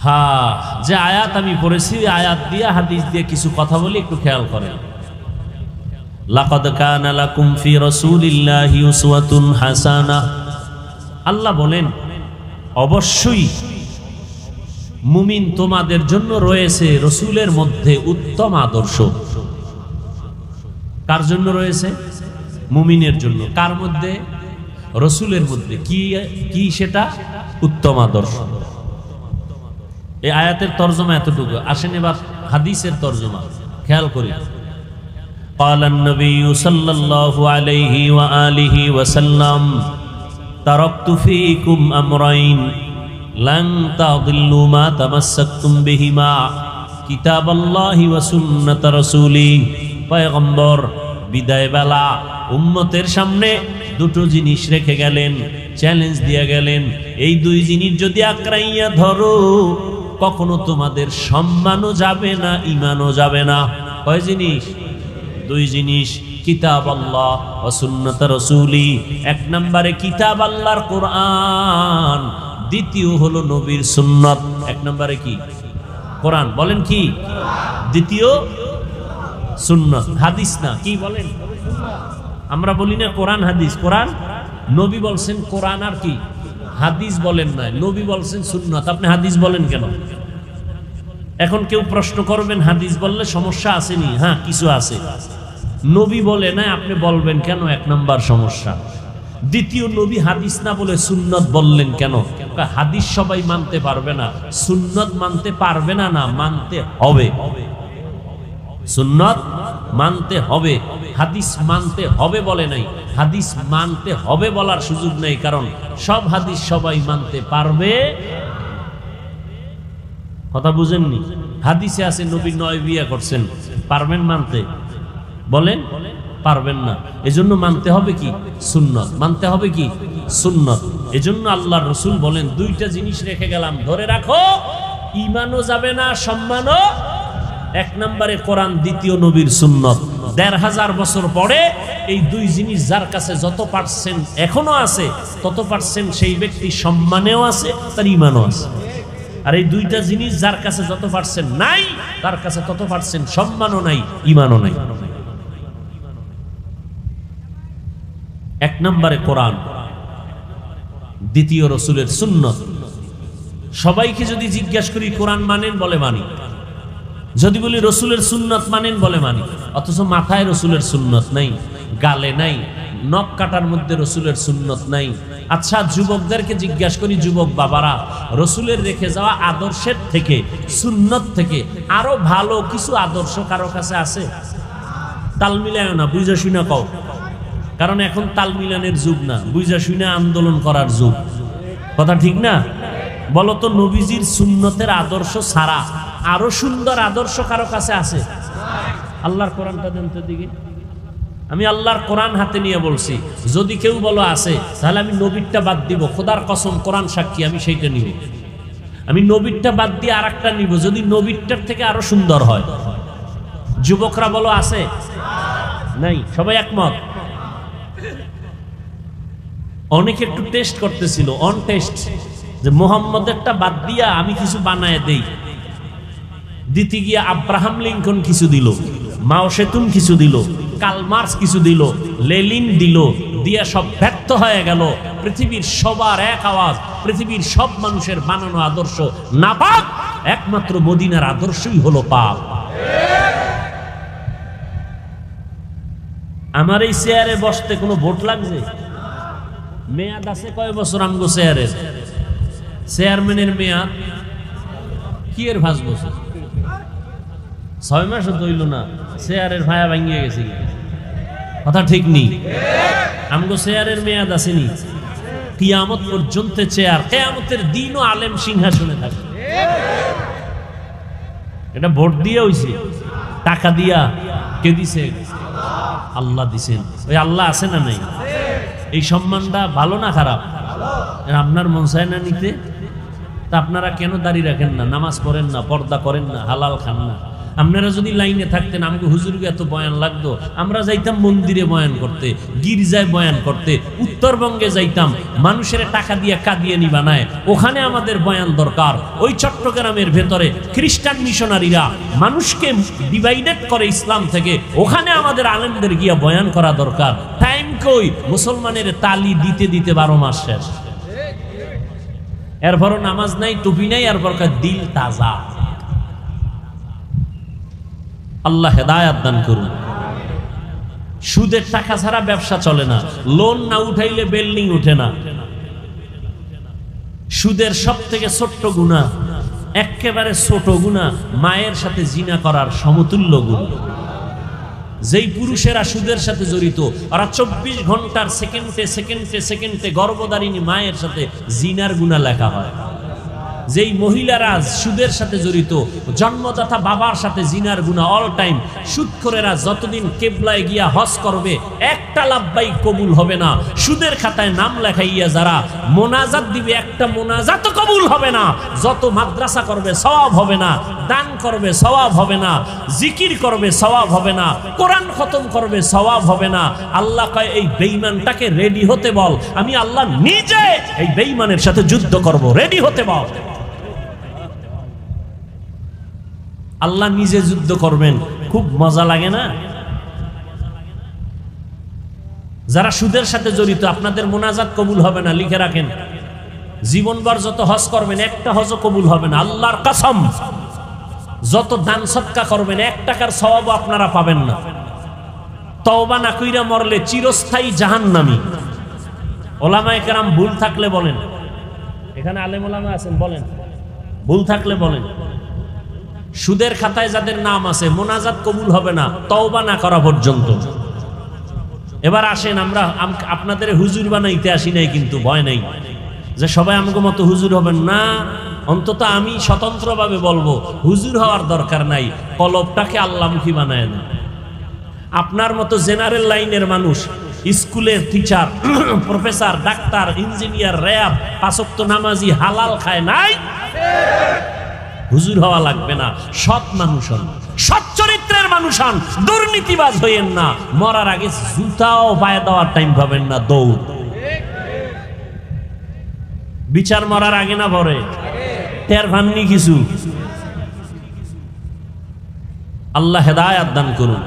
হ্যাঁ, যে আয়াত আমি পড়েছি আয়াত দিয়ে হাদিস দিয়ে কিছু কথা বলি, একটু খেয়াল করেন। লাকাদ কানা লাকুম ফি রাসূলিল্লাহি উসওয়াতুন হাসানাহ। আল্লাহ বলেন অবশ্যই মুমিন তোমাদের জন্য রয়েছে রসুলের মধ্যে উত্তম আদর্শ। কার জন্য রয়েছে? মুমিনের জন্য। কার মধ্যে? রসুলের মধ্যে। কি কি সেটা? উত্তম আদর্শ। এই আয়াতের তরজমা এতটুকু। আসেন এবার হাদিসের তরজমা খেয়াল করি। قال النبي صلى الله عليه وآله وسلم تركت فيكم أمرين لن تضلوا ما تمسكتم بهما كتاب الله وسنة رسوله। পয়গম্বর বিদায় বেলা উম্মতের সামনে দুটো জিনিস রেখে গেলেন, চ্যালেঞ্জ দিয়ে গেলেন, এই দুই জিনিস যদি আঁকড়াইয়া ধরো কখনো তোমাদের সম্মানও যাবে না, ঈমানও যাবে না। কয় জিনিস? দুই জিনিস। কিতাব আল্লাহ ওয়া সুন্নাত রাসূলি। এক নম্বরে কিতাব আল্লাহর কোরআন, দ্বিতীয় হলো নবীর সুন্নাত। এক নম্বরে কি? কোরআন। বলেন কি? দ্বিতীয় সুন্নাত, হাদিস না। কি বলেন? আমরা বলি না কোরআন হাদিস। কোরআন নবী বলছেন, কোরআন আর কি হাদিস বলেন না। নবী বলছেন সুন্নাত, আপনি হাদিস বলেন কেন? এখন কেউ প্রশ্ন করবেন হাদিস বললে সমস্যা আসেনি? হ্যাঁ, কিছু আছে। নবী বলে না, আপনি বলবেন কেন? এক নাম্বার সমস্যা। দ্বিতীয়, নবী হাদিস না বলে সুন্নাত বললেন কেন? হাদিস সবাই মানতে পারবে না, সুন্নাত মানতে পারবে না। না, মানতে হবে। সুন্নাত মানতে হবে, হাদিস মানতে হবে বলে নাই। হাদিস মানতে হবে বলার সুযোগ নেই, কারণ সব হাদিস সবাই মানতে পারবে। কথা বুঝেননি? হাদিসে আছে নবী 9 বিয়ে করছেন, পারবেন মানতে? বলেন পারবেন না। এজন্য মানতে হবে কি? সুন্নাত। মানতে হবে কি? সুন্নাত। এজন্য আল্লাহর রাসূল বলেন দুইটা জিনিস রেখে গেলাম, ধরে রাখো, ঈমানও যাবে না, সম্মানও। এক নম্বরে কোরআন, দ্বিতীয় নবীর সুন্নাত। ১৫০০ বছর পরে এই দুই জিনিস যার কাছে যত পার্সেন্ট এখনো আছে, তত পার্সেন্ট সেই ব্যক্তি সম্মানেও আছে, তার ঈমানও আছে। আর এই দুইটা জিনিস যার কাছে যত পার্সেন্ট নাই, তার কাছে তত পার্সেন্ট সম্মানও নাই, ঈমানও নাই। এক নম্বরে কোরআন, দ্বিতীয় রাসূলের সুন্নাত। সবাইকে যদি জিজ্ঞাসা করি কোরআন মানেন? বলে মানি। যদি বলি রাসূলের সুন্নাত মানেন? বলে মানি। অথচ মাথায় রাসূলের সুন্নাত নাই, গালে নাই, নখ কাটার মধ্যে রাসূলের সুন্নাত নাই। আচ্ছা, যুবকদেরকে জিজ্ঞাসা করি, যুবক বাবারা, রাসূলের রেখে যাওয়া আদর্শের থেকে, সুন্নাত থেকে আরো ভালো কিছু আদর্শ কারো কাছে আছে? তাল মিলায় না, বুঝা শুনা কও। কারণ এখন তাল মিলানের যুগ না, বুঝা শুনা আন্দোলন করার যুগ। কথা ঠিক না? বলতো, নবীজির সুন্নতের আদর্শ ছাড়া আরো সুন্দর আদর্শ কারো কাছে আছে? আল্লাহর কোরআনটা দেন তো দিকে। আমি আল্লাহর কোরআন হাতে নিয়ে বলছি, যদি কেউ বলো আছে, তাহলে আমি নবীরটা বাদ দিব। খোদার কসম, কোরআন সাক্ষী, আমি সেইটা নিব। আমি নবীরটা বাদ দিয়ে আর একটা নিব, যদি নবীরটার থেকে আরো সুন্দর হয়। যুবকরা বলো আছে? নাই, সবাই একমত? অনেকে একটু টেস্ট করতেছিল, অন টেস্ট, যে মোহাম্মদেরটা বাদ দিয়া আমি কিছু বানায় দেই। দিতে গিয়ে আব্রাহাম লিঙ্কন কিছু দিল, মাও সেতুন কিছু দিল, কার্ল মার্কস কিছু দিল, লেনিন দিল, দিয়া সব ব্যর্থ হয়ে গেল। পৃথিবীর সবার এক আওয়াজ, পৃথিবীর সব মানুষের বানানো আদর্শ নাপাক। একমাত্র মদিনার আদর্শই হলো পাপ। আমার এই চেয়ারে বসতে কোনো ভোট লাগবে? মেয়াদ আছে কয় বছর আমগো চেয়ারের? চেয়ারম্যানের মেয়াদ কি এর 5 বছর? 6 মাসও তৈল না, চেয়ারের ভায়া ভাঙিয়ে গেছে। কথা ঠিক নেই? আমগো চেয়ারের মেয়াদ আসেনি, কিয়ামত পর্যন্ত চেয়ার, কিয়ামতের দিনও আলেম সিংহাসনে থাকে। এটা ভোট দিয়ে হইছে, টাকা দিয়া কে দিছে? আল্লাহ দিছেন। ওই আল্লাহ আছে না নাই? এই সম্মানটা ভালো না খারাপ? আপনার মন চায় না নিতে? তা আপনারা কেন দাঁড়িয়ে রাখেন না, নামাজ পড়েন না, পর্দা করেন না, হালাল খান না? আপনারা যদি লাইনে থাকতেন, আমাকে হুজুরকে এত বয়ান লাগতো, আমরা যাইতাম মন্দিরে বয়ান করতে, গির্জায় বয়ান করতে, উত্তরবঙ্গে যাইতাম, মানুষের টাকা দিয়ে কাদিয়ানি বানায়, ওখানে আমাদের বয়ান দরকার। ওই চট্টগ্রামের ভেতরে খ্রিস্টান মিশনারিরা মানুষকে ডিভাইডেড করে ইসলাম থেকে, ওখানে আমাদের আলেমদের গিয়া বয়ান করা দরকার। টাইম কই? মুসলমানের তালি দিতে দিতে 12 মাস শেষ। এরপরও নামাজ নাই, টুপি নাই, এরপর দিল তাজা। আল্লাহ হেদায়াত দান করুন। সুদের টাকা ছাড়া ব্যবসা চলে না, লোন না উঠাইলে বিল্ডিং উঠে না। সুদের সব থেকে ছোট্ট গুনাহ, একেবারে ছোট গুনাহ, মায়ের সাথে জিনা করার সমতুল্য গুনাহ। যেই পুরুষেরা সুদের সাথে জড়িত, ওরা 24 ঘন্টার সেকেন্ডে সেকেন্ডে সেকেন্ডে গর্ভধারিণী মায়ের সাথে জিনার গুনাহ লেখা হয়। যেই মহিলারা সুদের সাথে জড়িত, জন্মদাতা বাবার সাথে জিনার গুনাহ অল টাইম। সুদখোরেরা যতদিন কেবলায় গিয়া হজ করবে, একটা লাভবাই কবুল হবে না। সুদের খাতায় নাম লেখাইয়া যারা মোনাজাত দিবে, একটা মোনাজাত কবুল হবে না। যত মাদ্রাসা করবে সওয়াব হবে না, দান করবে সওয়াব হবে না, জিকির করবে সওয়াব হবে না, কোরআন খতম করবে সওয়াব হবে না। আল্লাহ কয় এই বেঈমানটাকে রেডি হতে বল, আমি আল্লাহ নিজে এই বেঈমানের সাথে যুদ্ধ করব, রেডি হতে বল। আল্লাহ নিজে যুদ্ধ করবেন, খুব মজা লাগে না? যারা সুদের সাথে জড়িত, আপনাদের মোনাজাত কবুল হবে না, লিখে রাখেন। জীবনভর যত হজ করবেন, একটা হজও কবুল হবে না, আল্লাহর কসম। যত দান সদকা করবেন, 1 টাকার সওয়াবও আপনারা পাবেন না। তওবা না কইরা মরলে চিরস্থায়ী জাহান্নামী। ওলামায়ে কেরাম ভুল থাকলে বলেন, এখানে আলেম ওলামা আছেন, বলেন ভুল থাকলে বলেন। সুদের খাতায় যাদের নাম আছে, মোনাজাত কবুল হবে না তওবা না করা পর্যন্ত। এবার আসেন, আমরা আপনাদের হুজুর বানাইতে আসি নাই, কিন্তু ভয় নাই যে সবাই আমাকে মতো হুজুর হবেন না। অন্তত আমি স্বতন্ত্রভাবে বলবো, হুজুর হওয়ার দরকার নাই, কলবটাকে আল্লাহমুখী বানায় না। আপনার মতো জেনারেল লাইনের মানুষ, স্কুলের teacher, professor, doctor, engineer, RAB, 5 ওয়াক্ত নামাজি, হালাল খায় নাই, হুজুর হওয়া লাগবে না। সৎ মানুষ হন, সৎ চরিত্রের মানুষ হন, দুর্নীতিবাজ হইয়েন না। মরার আগে জুতাও পায়ে দেওয়ার টাইম পাবেন না, দৌড়। বিচার মরার আগে না পরে? টের ভাননি কিছু? আল্লাহ হেদায়াত দান করুন।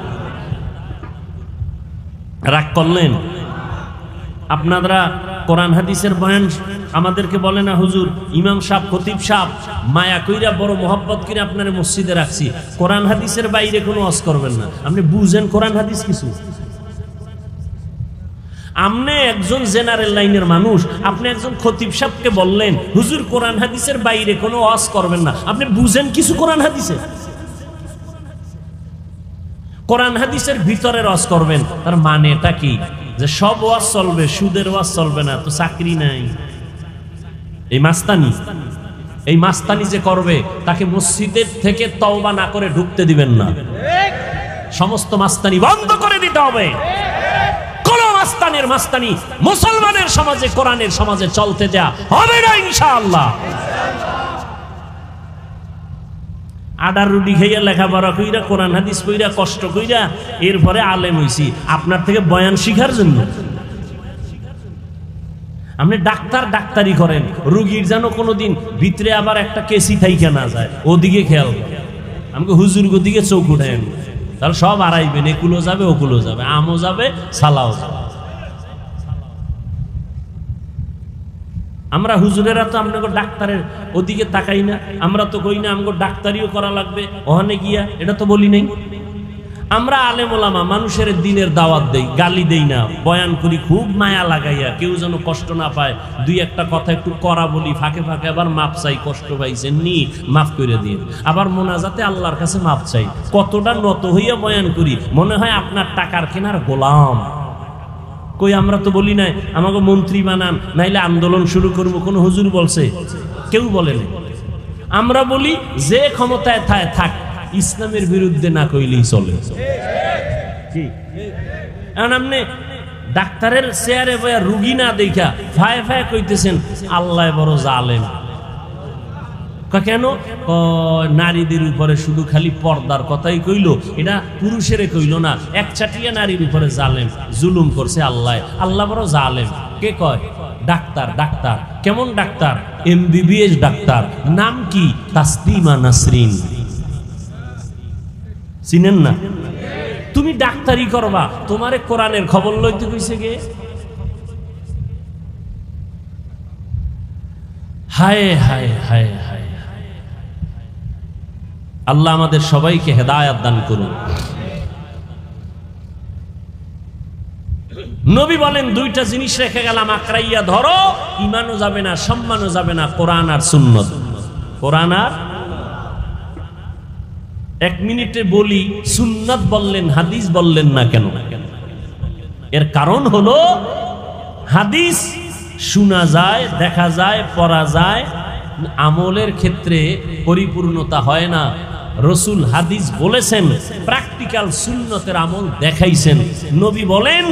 রাগ করলেন? আপনারা কোরআন হাদিসের বয়ান আমাদেরকে বলে না হুজুর, ইমাম সাহেব, খতিব সাহেব মায়া কইরা বড় মোহাব্বত করে আপনারা মসজিদে রাখছি, কোরআন হাদিসের বাইরে কোনো ওয়াজ করবেন না। আপনি বুঝেন কোরআন হাদিস কিছু? আপনি একজন জেনারেল লাইনের মানুষ, আপনি একজন খতিব সাহেবকে বললেন হুজুর কোরআন হাদিসের বাইরে কোনো ওয়াজ করবেন না, আপনি বুঝেন কিছু কোরআন হাদিসে? কোরআন হাদিসের ভিতরে ওয়াজ করবেন, তার মানেটা কি? যে সব ওয়াজ চলবে, সুদের ওয়াজ চলবে না, তো চাকরি নাই। এই মাস্তানি যে করবে, তাকে মসজিদের থেকে তওবা না করে ঢুকতে দিবেন না। সমস্ত মাস্তানি বন্ধ করে দিতে হবে। কোন মাস্তানি মুসলমানের সমাজে, কোরআনের সমাজে চলতে দেয়া হবে না ইনশাআল্লাহ। আডার রুটি খাইয়া লেখাপড়া কইরা, কোরআন হাদিস কইরা, কষ্ট কইরা এরপরে আলেম হইছি আপনার থেকে বয়ান শিখার জন্য। আপনি ডাক্তারি করেন, রুগীর যেন কোনোদিন ভিতরে আবার একটা কেসি থাইকা না যায়, ওদিকে খেয়াল। আমাকে হুজুর দিকে চোখ উঠায়েন, তাহলে সব আড়াইবেন, একুলো যাবে, ওকুলো যাবে, আমও যাবে, সালাও যাবে। আমরা হুজুরেরা তো আপনাকে ডাক্তারের ওদিকে তাকাই না, আমরা তো কই না আমাকে ডাক্তারিও করা লাগবে ওখানে গিয়া, এটা তো বলি নাই। আমরা আলেম ওলামা মানুষের দিনের দাওয়াত দেই, গালি দেই না, বয়ান করি খুব মায়া লাগাইয়া, কেউ যেন কষ্ট না পায়, দুই একটা কথা একটু করা বলি, ফাঁকে ফাঁকে আবার মাপ চাই, কষ্ট পাইছেন নি মাফ করে দিন, আবার মোনাজাতে আল্লাহর কাছে মাপ চাই। কতটা নত হইয়া বয়ান করি, মনে হয় আপনার টাকার কেনার গোলাম। কই আমরা তো বলি নাই আমাকে মন্ত্রী বানান নাইলে আন্দোলন শুরু করব, কোন হুজুর বলছে? কেউ বলে নাই। আমরা বলি যে ক্ষমতায় থাক, ইসলামের বিরুদ্ধে না কইলেই চলে। এখন আপনি ডাক্তারের চেয়ারে বয়া রুগী না দেখা ফায় ফায় কইতেছেন আল্লাহ বড় জালেম। কেন? নারীদের উপরে শুধু খালি পর্দার কথাই কইলো, এটা পুরুষের কইলো না, একচাটিয়া নারীর উপরে জালেম জুলুম করছে আল্লাহ, আল্লাহ বড় জালেম। কে কয়? ডাক্তার। ডাক্তার কেমন ডাক্তার? MBBS doctor. নাম কি? তাসলিমা নাসরিন। চিনেন না? তুমি ডাক্তারি করবা, তোমারে কোরআনের খবর লইতে কইছে গে? হায় হায় হায় হায়। আল্লাহ আমাদের সবাইকে হেদায়েত দান করুন। নবী বলেন দুইটা জিনিস রেখে গেলাম, আঁকড়াইয়া ধরো, ঈমানও যাবে না, সম্মানও যাবে না, কোরআন আর সুন্নাত। কোরআন আর, এক মিনিটে বলি, সুন্নাত বললেন, হাদিস বললেন না কেন? এর কারণ হলো হাদিস শোনা যায়, দেখা যায়, পড়া যায়, আমলের ক্ষেত্রে পরিপূর্ণতা হয় না। রসুল হাদিস বলেছেন, প্র্যাকটিক্যাল সুন্নতের আমল দেখাইছেন। নবী বলেন,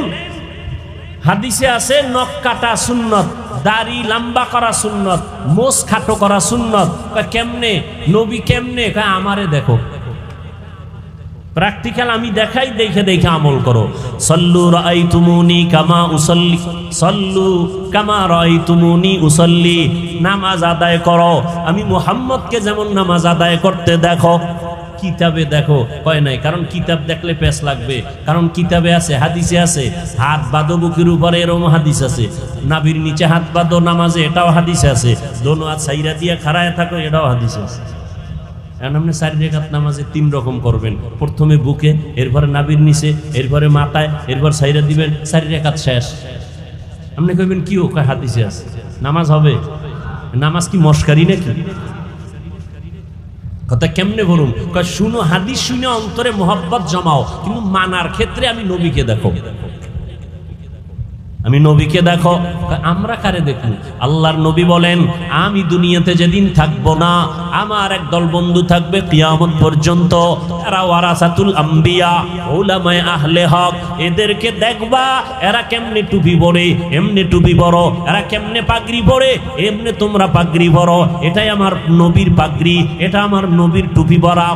হাদিসে আছে নখ কাটা সুন্নত, দাড়ি লম্বা করা সুন্নত, মোষ খাটো করা সুন্নত। কেমনে নবী? কেমনে? আমারে দেখো, প্র্যাকটিক্যাল আমি দেখাই, দেখে দেখে আমল করো। সল্লু রাআইতুমুনি কামা উসাল্লি, সল্লু কামা রাআইতুমুনি উসাল্লি। নামাজ আদায় করো আমি মুহাম্মদকে যেমন নামাজ আদায় করতে দেখো। কিতাবে দেখো কয় নাই, কারণ কিতাব দেখলে পেছ লাগবে, কারণ কিতাবে আছে, হাদিসে আছে, হাত বাঁধো বুকের উপরে, এরকম হাদিস আছে। নাভির নিচে হাত বাঁধো নামাজে, এটাও হাদিসে আছে। দোনো হাত সাইরা দিয়ে খাড়ায় থাকো, এটাও হাদিসে আছে। এখন আপনি 4 রাকাত নামাজে 3 রকম করবেন, প্রথমে বুকে, এরপরে নাভির নিচে, এরপরে মাথায়, এরপর সাইরা দিবেন, 4 রাকাত শেষ। আপনি কইবেন কি? ও কয় হাদিসে আছে। নামাজ হবে? নামাজ কি মস্কারি নাকি? কথা কেমনে বলুন? কয় শুনো, হাদিস শুনে অন্তরে মোহাব্বত জমাও, কিন্তু মানার ক্ষেত্রে আমি নবীকে দেখো, আমি নবীকে দেখো। আমরা কারে দেখুন? আল্লাহর নবী বলেন, আমি দুনিয়াতে যেদিন থাকবো না, আমার একদল বন্ধু থাকবে কিয়ামত পর্যন্ত, এরা ওয়ারাসাতুল আম্বিয়া, উলামায়ে আহলে হক। এদেরকে দেখবা, এরা কেমনে টুপি পরে, এমনি টুপি পরো, এরা কেমনে পাগড়ি পরে, এমনি তোমরা পাগড়ি পরো। এটাই আমার নবীর পাগড়ি, এটা আমার নবীর টুপি পরা।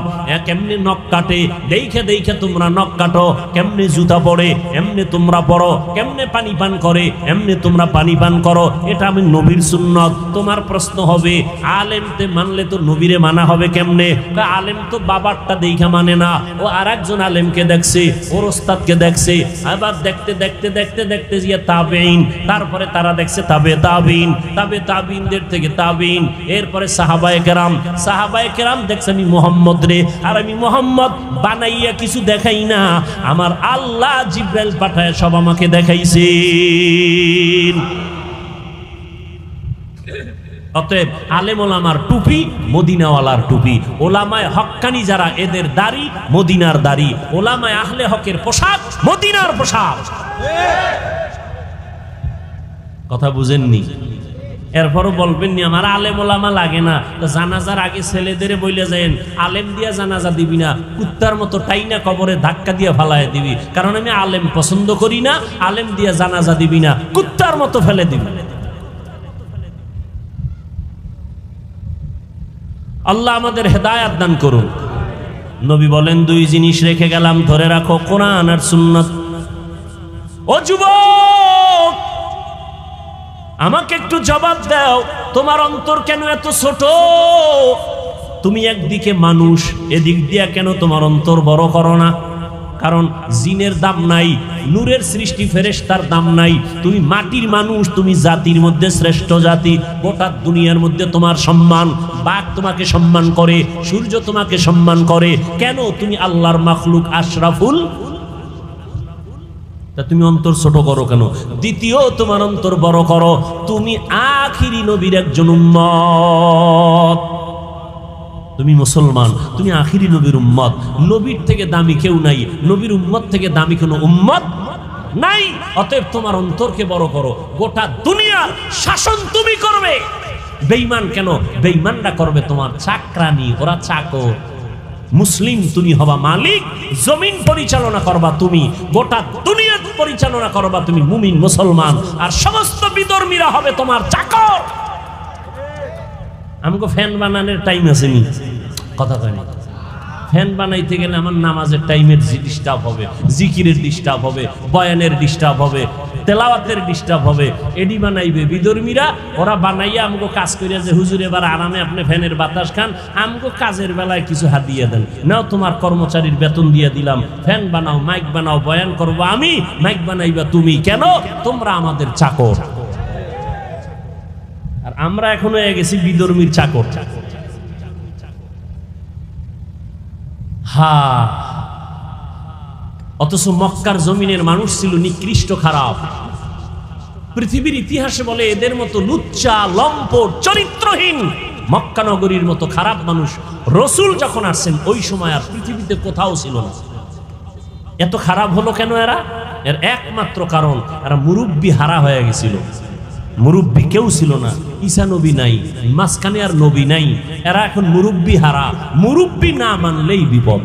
কেমনে নখ কাটে, দেখে দেখে তোমরা নখ কাটো, কেমনে জুতা পরে এমনি তোমরা পরো, কেমনে পানি পান করে এমনি তোমরা পানি পান করো। এটা আমি নবীর সুন্নত। তোমার প্রশ্ন হবে, আলেমতে মানলে তো নবীরে মানা হবে কেমনে? আলেম তো বাবারটা দেখা মানে না, ও আরেকজন আলেমকে দেখছে, ওর ওস্তাদকে দেখছে, আবার দেখতে দেখতে দেখতে দেখতে গিয়ে তাবেঈন, তারপরে তারা দেখছে তাবে তাবেঈন, তাবে তাবেঈনদের থেকে তাবেঈন, এরপরে সাহাবায়ে কেরাম, সাহাবায়ে কেরাম দেখছে আমি মুহাম্মদ রে। আর আমি মুহাম্মদ বানাইয়া কিছু দেখাই না, আমার আল্লাহ জিব্রাইল পাঠায় সব আমাকে দেখাইছে। অতএব আলেম ওলামার টুপি মদিনাওয়ালার টুপি, ওলামায়ে হক্কানি যারা এদের দাড়ি মদিনার দাড়ি, ওলামায়ে আহলে হকের পোশাক মদিনার পোশাক। কথা বুঝেননি? এরপরও বলবেন নি আমার আলেম ওলামা লাগে না। তো জানাজার আগে ছেলেদের বইলে যায়েন, আলেম দিয়া জানাজা দিবি না, কুত্তার মতো টাইনা কবরে ধাক্কা দিয়ে ফালায় দিবি, কারণ আমি আলেম পছন্দ করি না। আলেম দিয়া জানাজা দিবি না, কুত্তার মতো ফেলে দিবি। আল্লাহ আমাদের হেদায়েত দান করুন। নবী বলেন, 2 জিনিস রেখে গেলাম, ধরে রাখো, কোরআন আর সুন্নাত। ও যুবক, আমাকে একটু জবাব দাও, তোমার অন্তর কেন এত ছোট? তুমি একদিকে মানুষ, এদিক দিয়া কেন তোমার অন্তর বড় করো না? কারণ জিনের দাম নাই, নূরের সৃষ্টি ফেরেশতার দাম নাই। তুমি মাটির মানুষ, তুমি জাতির মধ্যে শ্রেষ্ঠ জাতি। গোটা দুনিয়ার মধ্যে তোমার সম্মান, বাঘ তোমাকে সম্মান করে, সূর্য তোমাকে সম্মান করে। কেন? তুমি আল্লাহর মাখলুক, আশরাফুল। তা তুমি অন্তর ছোট করো কেন? দ্বিতীয়, তোমার অন্তর বড় করো। তুমি আখিরি নবীর একজন উম্মত, তুমি মুসলমান, তুমি আখিরি নবীর উম্মত। নবীর থেকে দামি কেউ নাই, নবীর উম্মত থেকে দামি কোনো উম্মত নাই। অতএব তোমার অন্তরকে বড় করো। গোটা দুনিয়ার শাসন তুমি করবে। বেঈমান কেন? বেঈমানরা করবে তোমার চাকরানি, ওরা চাকর। মুসলিম তুমি হবা মালিক, জমিন পরিচালনা করবা তুমি, গোটা দুনিয়া পরিচালনা করবা তুমি, মুমিন মুসলমান। আর সমস্ত বিধর্মীরা হবে তোমার চাকর। আমাকে ফ্যান বানানোর টাইম আছে নি? কথা কয় না। ফ্যান বানাইতে গেলে আমার নামাজের টাইমের ডিস্টার্ব হবে, জিকিরের ডিস্টার্ব হবে, বয়ানের ডিস্টার্ব হবে, তেলাওয়াতের ডিস্টার্ব হবে। এডি বানাইবে বিধর্মীরা। ওরা বানাইয়া আমাকে কাজ করিয়া যে হুজুর এবার আরামে আপনি ফ্যানের বাতাস খান, আমাকে কাজের বেলায় কিছু হাত দিয়ে দেন। নাও তোমার কর্মচারীর বেতন দিয়ে দিলাম, ফ্যান বানাও, মাইক বানাও, বয়ান করবো আমি, মাইক বানাইবা তুমি। কেন? তোমরা আমাদের চাকর। আর আমরা এখন হয়ে গেছি বিধর্মীর চাকর। অথচ মক্কার জমিনের মানুষ ছিল নিকৃষ্ট, খারাপ। পৃথিবীর ইতিহাসে বলে এদের মতো লুচ্চা, লম্পট, চরিত্রহীন মক্কা নগরীর মতো খারাপ মানুষ রসুল যখন আসছেন ওই সময় আর পৃথিবীতে কোথাও ছিল না। এত খারাপ হলো কেন এরা? এর একমাত্র কারণ, এরা মুরব্বি হারা হয়ে গেছিল। মুরব্বি কেউ ছিল না, ঈসা নবী নাই, মাঝখানে আর নবী নাই। এরা এখন মুরব্বি হারা। মুরব্বি না মানলেই বিপদ।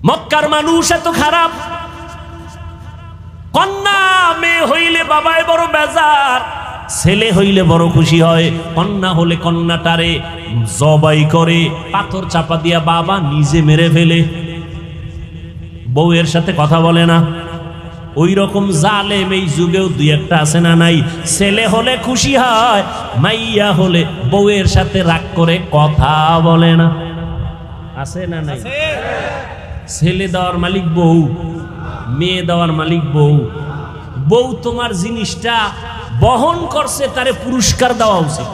মক্কার মানুষ এত খারাপ। কন্যা মেয়ে হইলে বাবায় বড় বেজার, ছেলে হইলে বড় খুশি হয়। কন্যা হলে কন্যাটারে জবাই করে, পাথর চাপা দিয়া বাবা নিজে মেরে ফেলে। বউয়ের সাথে কথা বলে না। ওই রকম জালেম এই যুগেও দুই একটা আছে না নাই? ছেলে হলে খুশি হয়, মাইয়া হলে বউয়ের সাথে রাগ করে কথা বলে না। আছে না নাই? ছেলে দেওয়ার মালিক বউ, মেয়ে দেওয়ার মালিক বউ। বউ তোমার জিনিসটা বহন করছে, তারে পুরস্কার দেওয়া উচিত।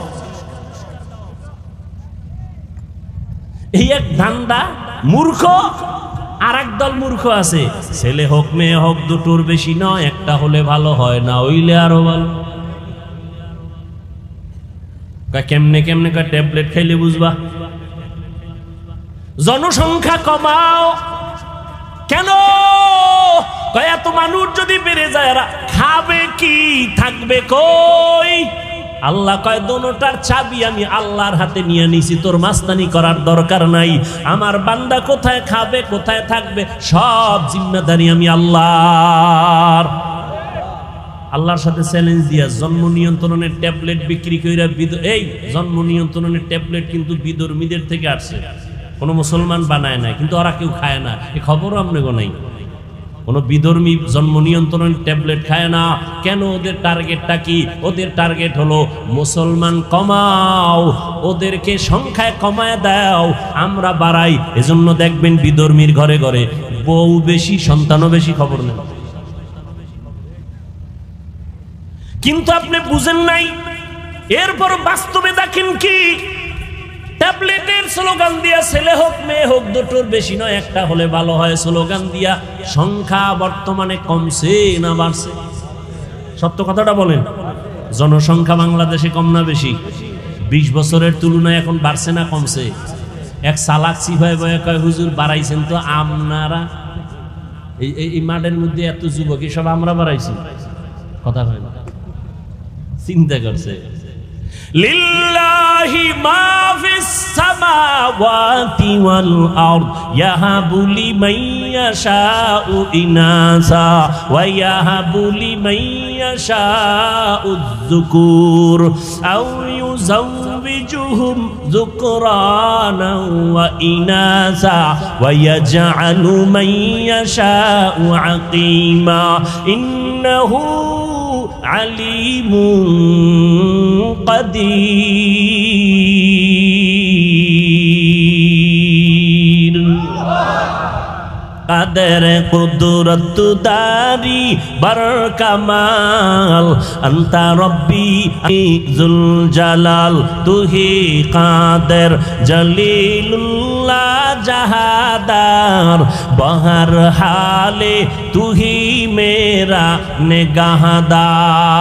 এই এক ধান্দা। মূর্খ আর এক দল মূর্খ আছে, ছেলে হোক মেয়ে হোক দুটোর বেশি নয়, একটা হলে ভালো হয়, না হইলে আরো ভালো। কেমনে কেমনে ট্যাবলেট খাইলে বুঝবা? জনসংখ্যা কমাও। কেন? এত মানুষ যদি বেড়ে যায় এরা খাবে কি, থাকবে কই? আল্লাহ কয় দোনোটার চাবি আমি আল্লাহর হাতে নিয়ে নিছি, তোর মাস্তানি করার দরকার নাই। আমার বান্দা কোথায় খাবে, কোথায় থাকবে, সব জিম্মেদারি আমি আল্লাহর। আল্লাহর সাথে চ্যালেঞ্জ দিয়া জন্ম নিয়ন্ত্রণের ট্যাবলেট বিক্রি কইরা, এই জন্ম নিয়ন্ত্রণের ট্যাবলেট কিন্তু বিধর্মীদের থেকে আসছে, কোনো মুসলমান বানায় না, কিন্তু ওরা কেউ খায় না। এই খবরও আপনাকে নাই। কোনো বিধর্মী জন্ম নিয়ন্ত্রণ ট্যাবলেট খায় না। কেন? ওদের টার্গেটটা কি? ওদের টার্গেট হলো মুসলমান কমাও, ওদেরকে সংখ্যায় কমায় দাও, আমরা বাড়াই। এজন্য দেখবেন বিধর্মীর ঘরে ঘরে বউ বেশি, সন্তানও বেশি, খবর নেই। কিন্তু আপনি বুঝেন নাই। এরপর বাস্তবে দেখেন কি? ট্যাবলেটের স্লোগান দিয়া ছেলে হোক মেয়ে হোক দুটোর বেশি নয়, একটা হলে ভালো হয় স্লোগান দিয়া সংখ্যা বর্তমানে কমছে না বাড়ছে? সত্য কথাটা বলেন। জনসংখ্যা বাংলাদেশে কম না বেশি? 20 বছরের তুলনায় এখন বাড়ছে না কমছে? এক চালাক সিপাই বয়ে কয় হুজুর বাড়াইছেন তো আপনারা। এই মাঠের মধ্যে এত যুবক, সব আমরা বাড়াইছি। কথা হয় না, চিন্তা করছে। লিল্লাহি মা ফিস সামাওয়াতি ওয়াল আরদ ইয়াহাবু লিমান ইয়াশাউ ইনাসা ওয়া ইয়াহাবু লিমান ইয়াশাউ যুকুর আও ইউযাওবিজুহুম যুকরানা ওয়া ইনাসা ওয়া ইয়াজআলু মান ইয়াশাউ আকিমা ইন্নাহু আলিমুন কাদির। কাদের কুদরত দারি বার কামাল আন্তা রব্বি জুল জালাল তুহি কাদের জলিলুল্লাহ জাহাদার বহর হালে তুহি মেরা নেগাহদার।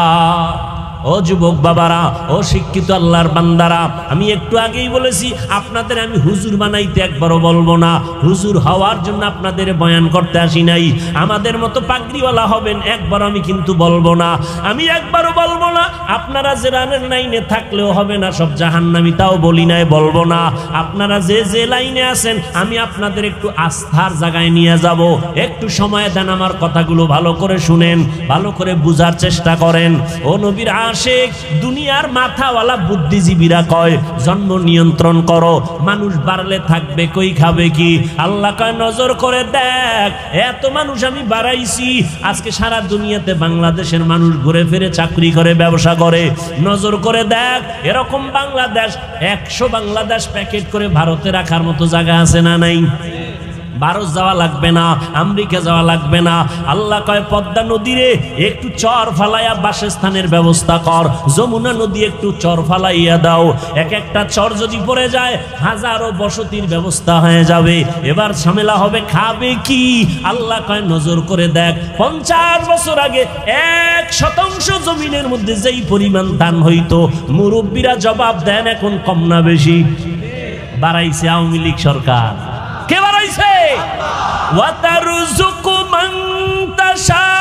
ও যুবক বাবারা, ও শিক্ষিত আল্লাহর বান্দারা, আমি একটু আগেই বলেছি আপনাদের আমি হুজুর বানাইতে একবারও বলবো না। হুজুর হওয়ার জন্য আপনাদের বয়ান করতে আসি নাই। আমাদের মতো পাগড়িওয়ালা হবেন একবার আমি কিন্তু বলবো না। আমি একবারও বলবো না আপনারা যে রানের লাইনে থাকলেও হবে না সব জাহান্নামী, তাও বলি নাই, বলবো না। আপনারা যে যে লাইনে আছেন আমি আপনাদের একটু আস্থার জায়গায় নিয়ে যাব। একটু সময় দেন, আমার কথাগুলো ভালো করে শুনেন, ভালো করে বুঝার চেষ্টা করেন। ও নবীর আশিক, দুনিয়ার মাথাওয়ালা বুদ্ধিজীবীরা কয় জন্ম নিয়ন্ত্রণ করো, মানুষ বাড়লে থাকবে কই, খাবে কি। আল্লাহ কয় নজর করে দেখ, এত মানুষ আমি বাড়াইছি, আজকে সারা দুনিয়াতে বাংলাদেশের মানুষ ঘুরে ফিরে চাকরি করে, ব্যবসা করে। নজর করে দেখ, এরকম বাংলাদেশ 100 বাংলাদেশ প্যাকেট করে ভারতে রাখার মতো জায়গা আছে না নাই? ভারত যাওয়া লাগবে না, আমেরিকা যাওয়া লাগবে না। আল্লাহ কয় পদ্মা নদীরে একটু চর ফালাইয়া বাসস্থানের ব্যবস্থা কর, যমুনা নদী একটু চর ফালাইয়া দাও। এক একটা চর যদি পড়ে যায় হাজারো বসতির ব্যবস্থা হয়ে যাবে। এবার ঝামেলা হবে খাবে কি। আল্লাহ কয় নজর করে দেখ, 50 বছর আগে 1% জমিনের মধ্যে যেই পরিমাণ ধান হইতো, মুরব্বীরা জবাব দেন এখন কম না বেশি? বাড়াইছে আওয়ামী লীগ সরকার। কে বাড়াইছে? ওয়াতারযুকু মান তাশাউ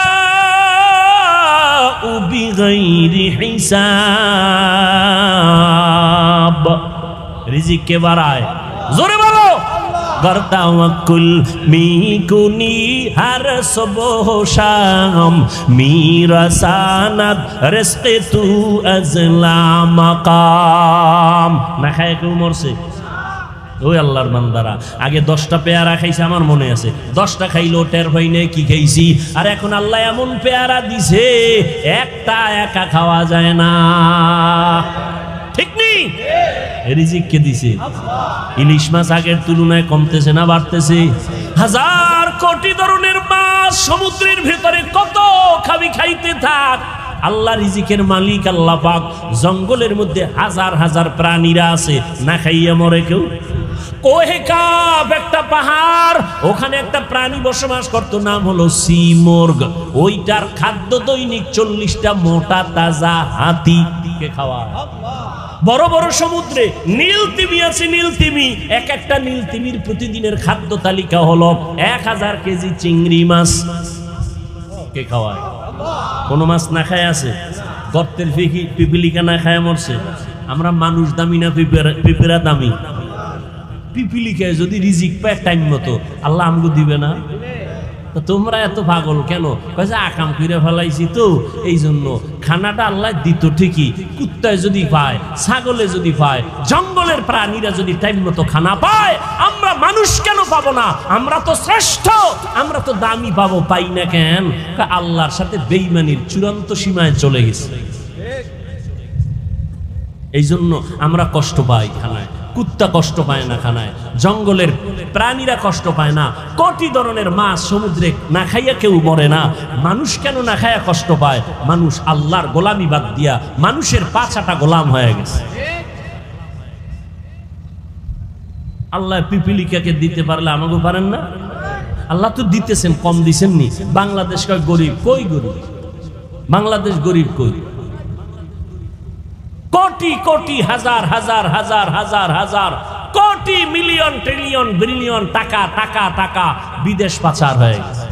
বিগাইরি হিসাব। রিজিক কে বাড়ায়? জোরে বলো। গরতাওয়াক্কুল মিকুনি হর সুবহ শাম মিরাসানাত রিজকে তু আজলা মাকাম। না খায় কেউ মরছে? ওই আল্লাহর বান্দারা, আগে 10টা পেয়ারা খাইছে আমার মনে আছে, 10টা খাইলো টের হয় নাই কি খাইছি। আর এখন আল্লাহ এমন পেয়ারা দিছে একটা একা খাওয়া যায় না। ঠিক নেই? রিজিক কে দিছে? ইলিশ মাছ আগের তুলনায় কমতেছে না বাড়তেছে? হাজার কোটি ধরনের মাছ সমুদ্রের ভেতরে, কত খাবি, খাইতে থাক। আল্লাহ রিজিকের মালিক আল্লাহ পাক। জঙ্গলের মধ্যে হাজার হাজার প্রাণীরা আছে, না খাইয়া মরে কেউ। কোহে কাব একটা পাহাড়, ওখানে একটা প্রাণী বসবাস করতো, নাম হলো সিমর্গ। ওইটার খাদ্য দৈনিক 40টা মোটা তাজা হাতিকে খাওয়া। বড় বড় সমুদ্রে নীল তিমি আছে, নীল তিমি, এক একটা নীল তিমির প্রতিদিনের খাদ্য তালিকা হলো 1000 কেজি চিংড়ি মাছ কে খাওয়ায়। কোন মাছ না খায় আছে? গর্তের পিপিলিকা না খায় মরছে। আমরা মানুষ দামি না পিঁপড়া দামি? পিপিলিকায় যদি রিজিক পায় টাইম মতো, আল্লাহ আমগো দিবে না? তোমরা এত পাগল কেন? কয়েছে আকাম করে ফেলাইছি তো এই জন্য। খানাটা আল্লাহ দিত ঠিকই, কুত্তায় যদি পায়, ছাগলে যদি পায়, জঙ্গলের প্রাণীরা যদি টাইম মতো খানা পায়, আমরা মানুষ কেন পাবো না? আমরা তো শ্রেষ্ঠ, আমরা তো দামি পাবো, পাই না কেন? আল্লাহর সাথে বেঈমানির চূড়ান্ত সীমায় চলে গেছে। এই জন্য আমরা কষ্ট পাই খানায়, কুত্তা কষ্ট পায় না খানায়, জঙ্গলের প্রাণীরা কষ্ট পায় না, কোটি ধরনের মাছ সমুদ্রে না খাইয়া কেউ মরে না। মানুষ কেন না খাইয়া কষ্ট পায়? মানুষ আল্লাহর গোলামি বাদ দিয়া মানুষের পাছাটা গোলাম হয়ে গেছে। আল্লাহ পিপিলিকাকে দিতে পারলে আমাকে পারেন না? আল্লাহ তো দিতেছেন, কম দিছেন নি? বাংলাদেশ কয় গরিব, কই গরিব? বাংলাদেশ গরিব কই? কোটি কোটি হাজার হাজার হাজার হাজার হাজার কোটি মিলিয়ন ট্রিলিয়ন বিলিয়ন টাকা টাকা টাকা বিদেশ পাচার হয়ে গেছে।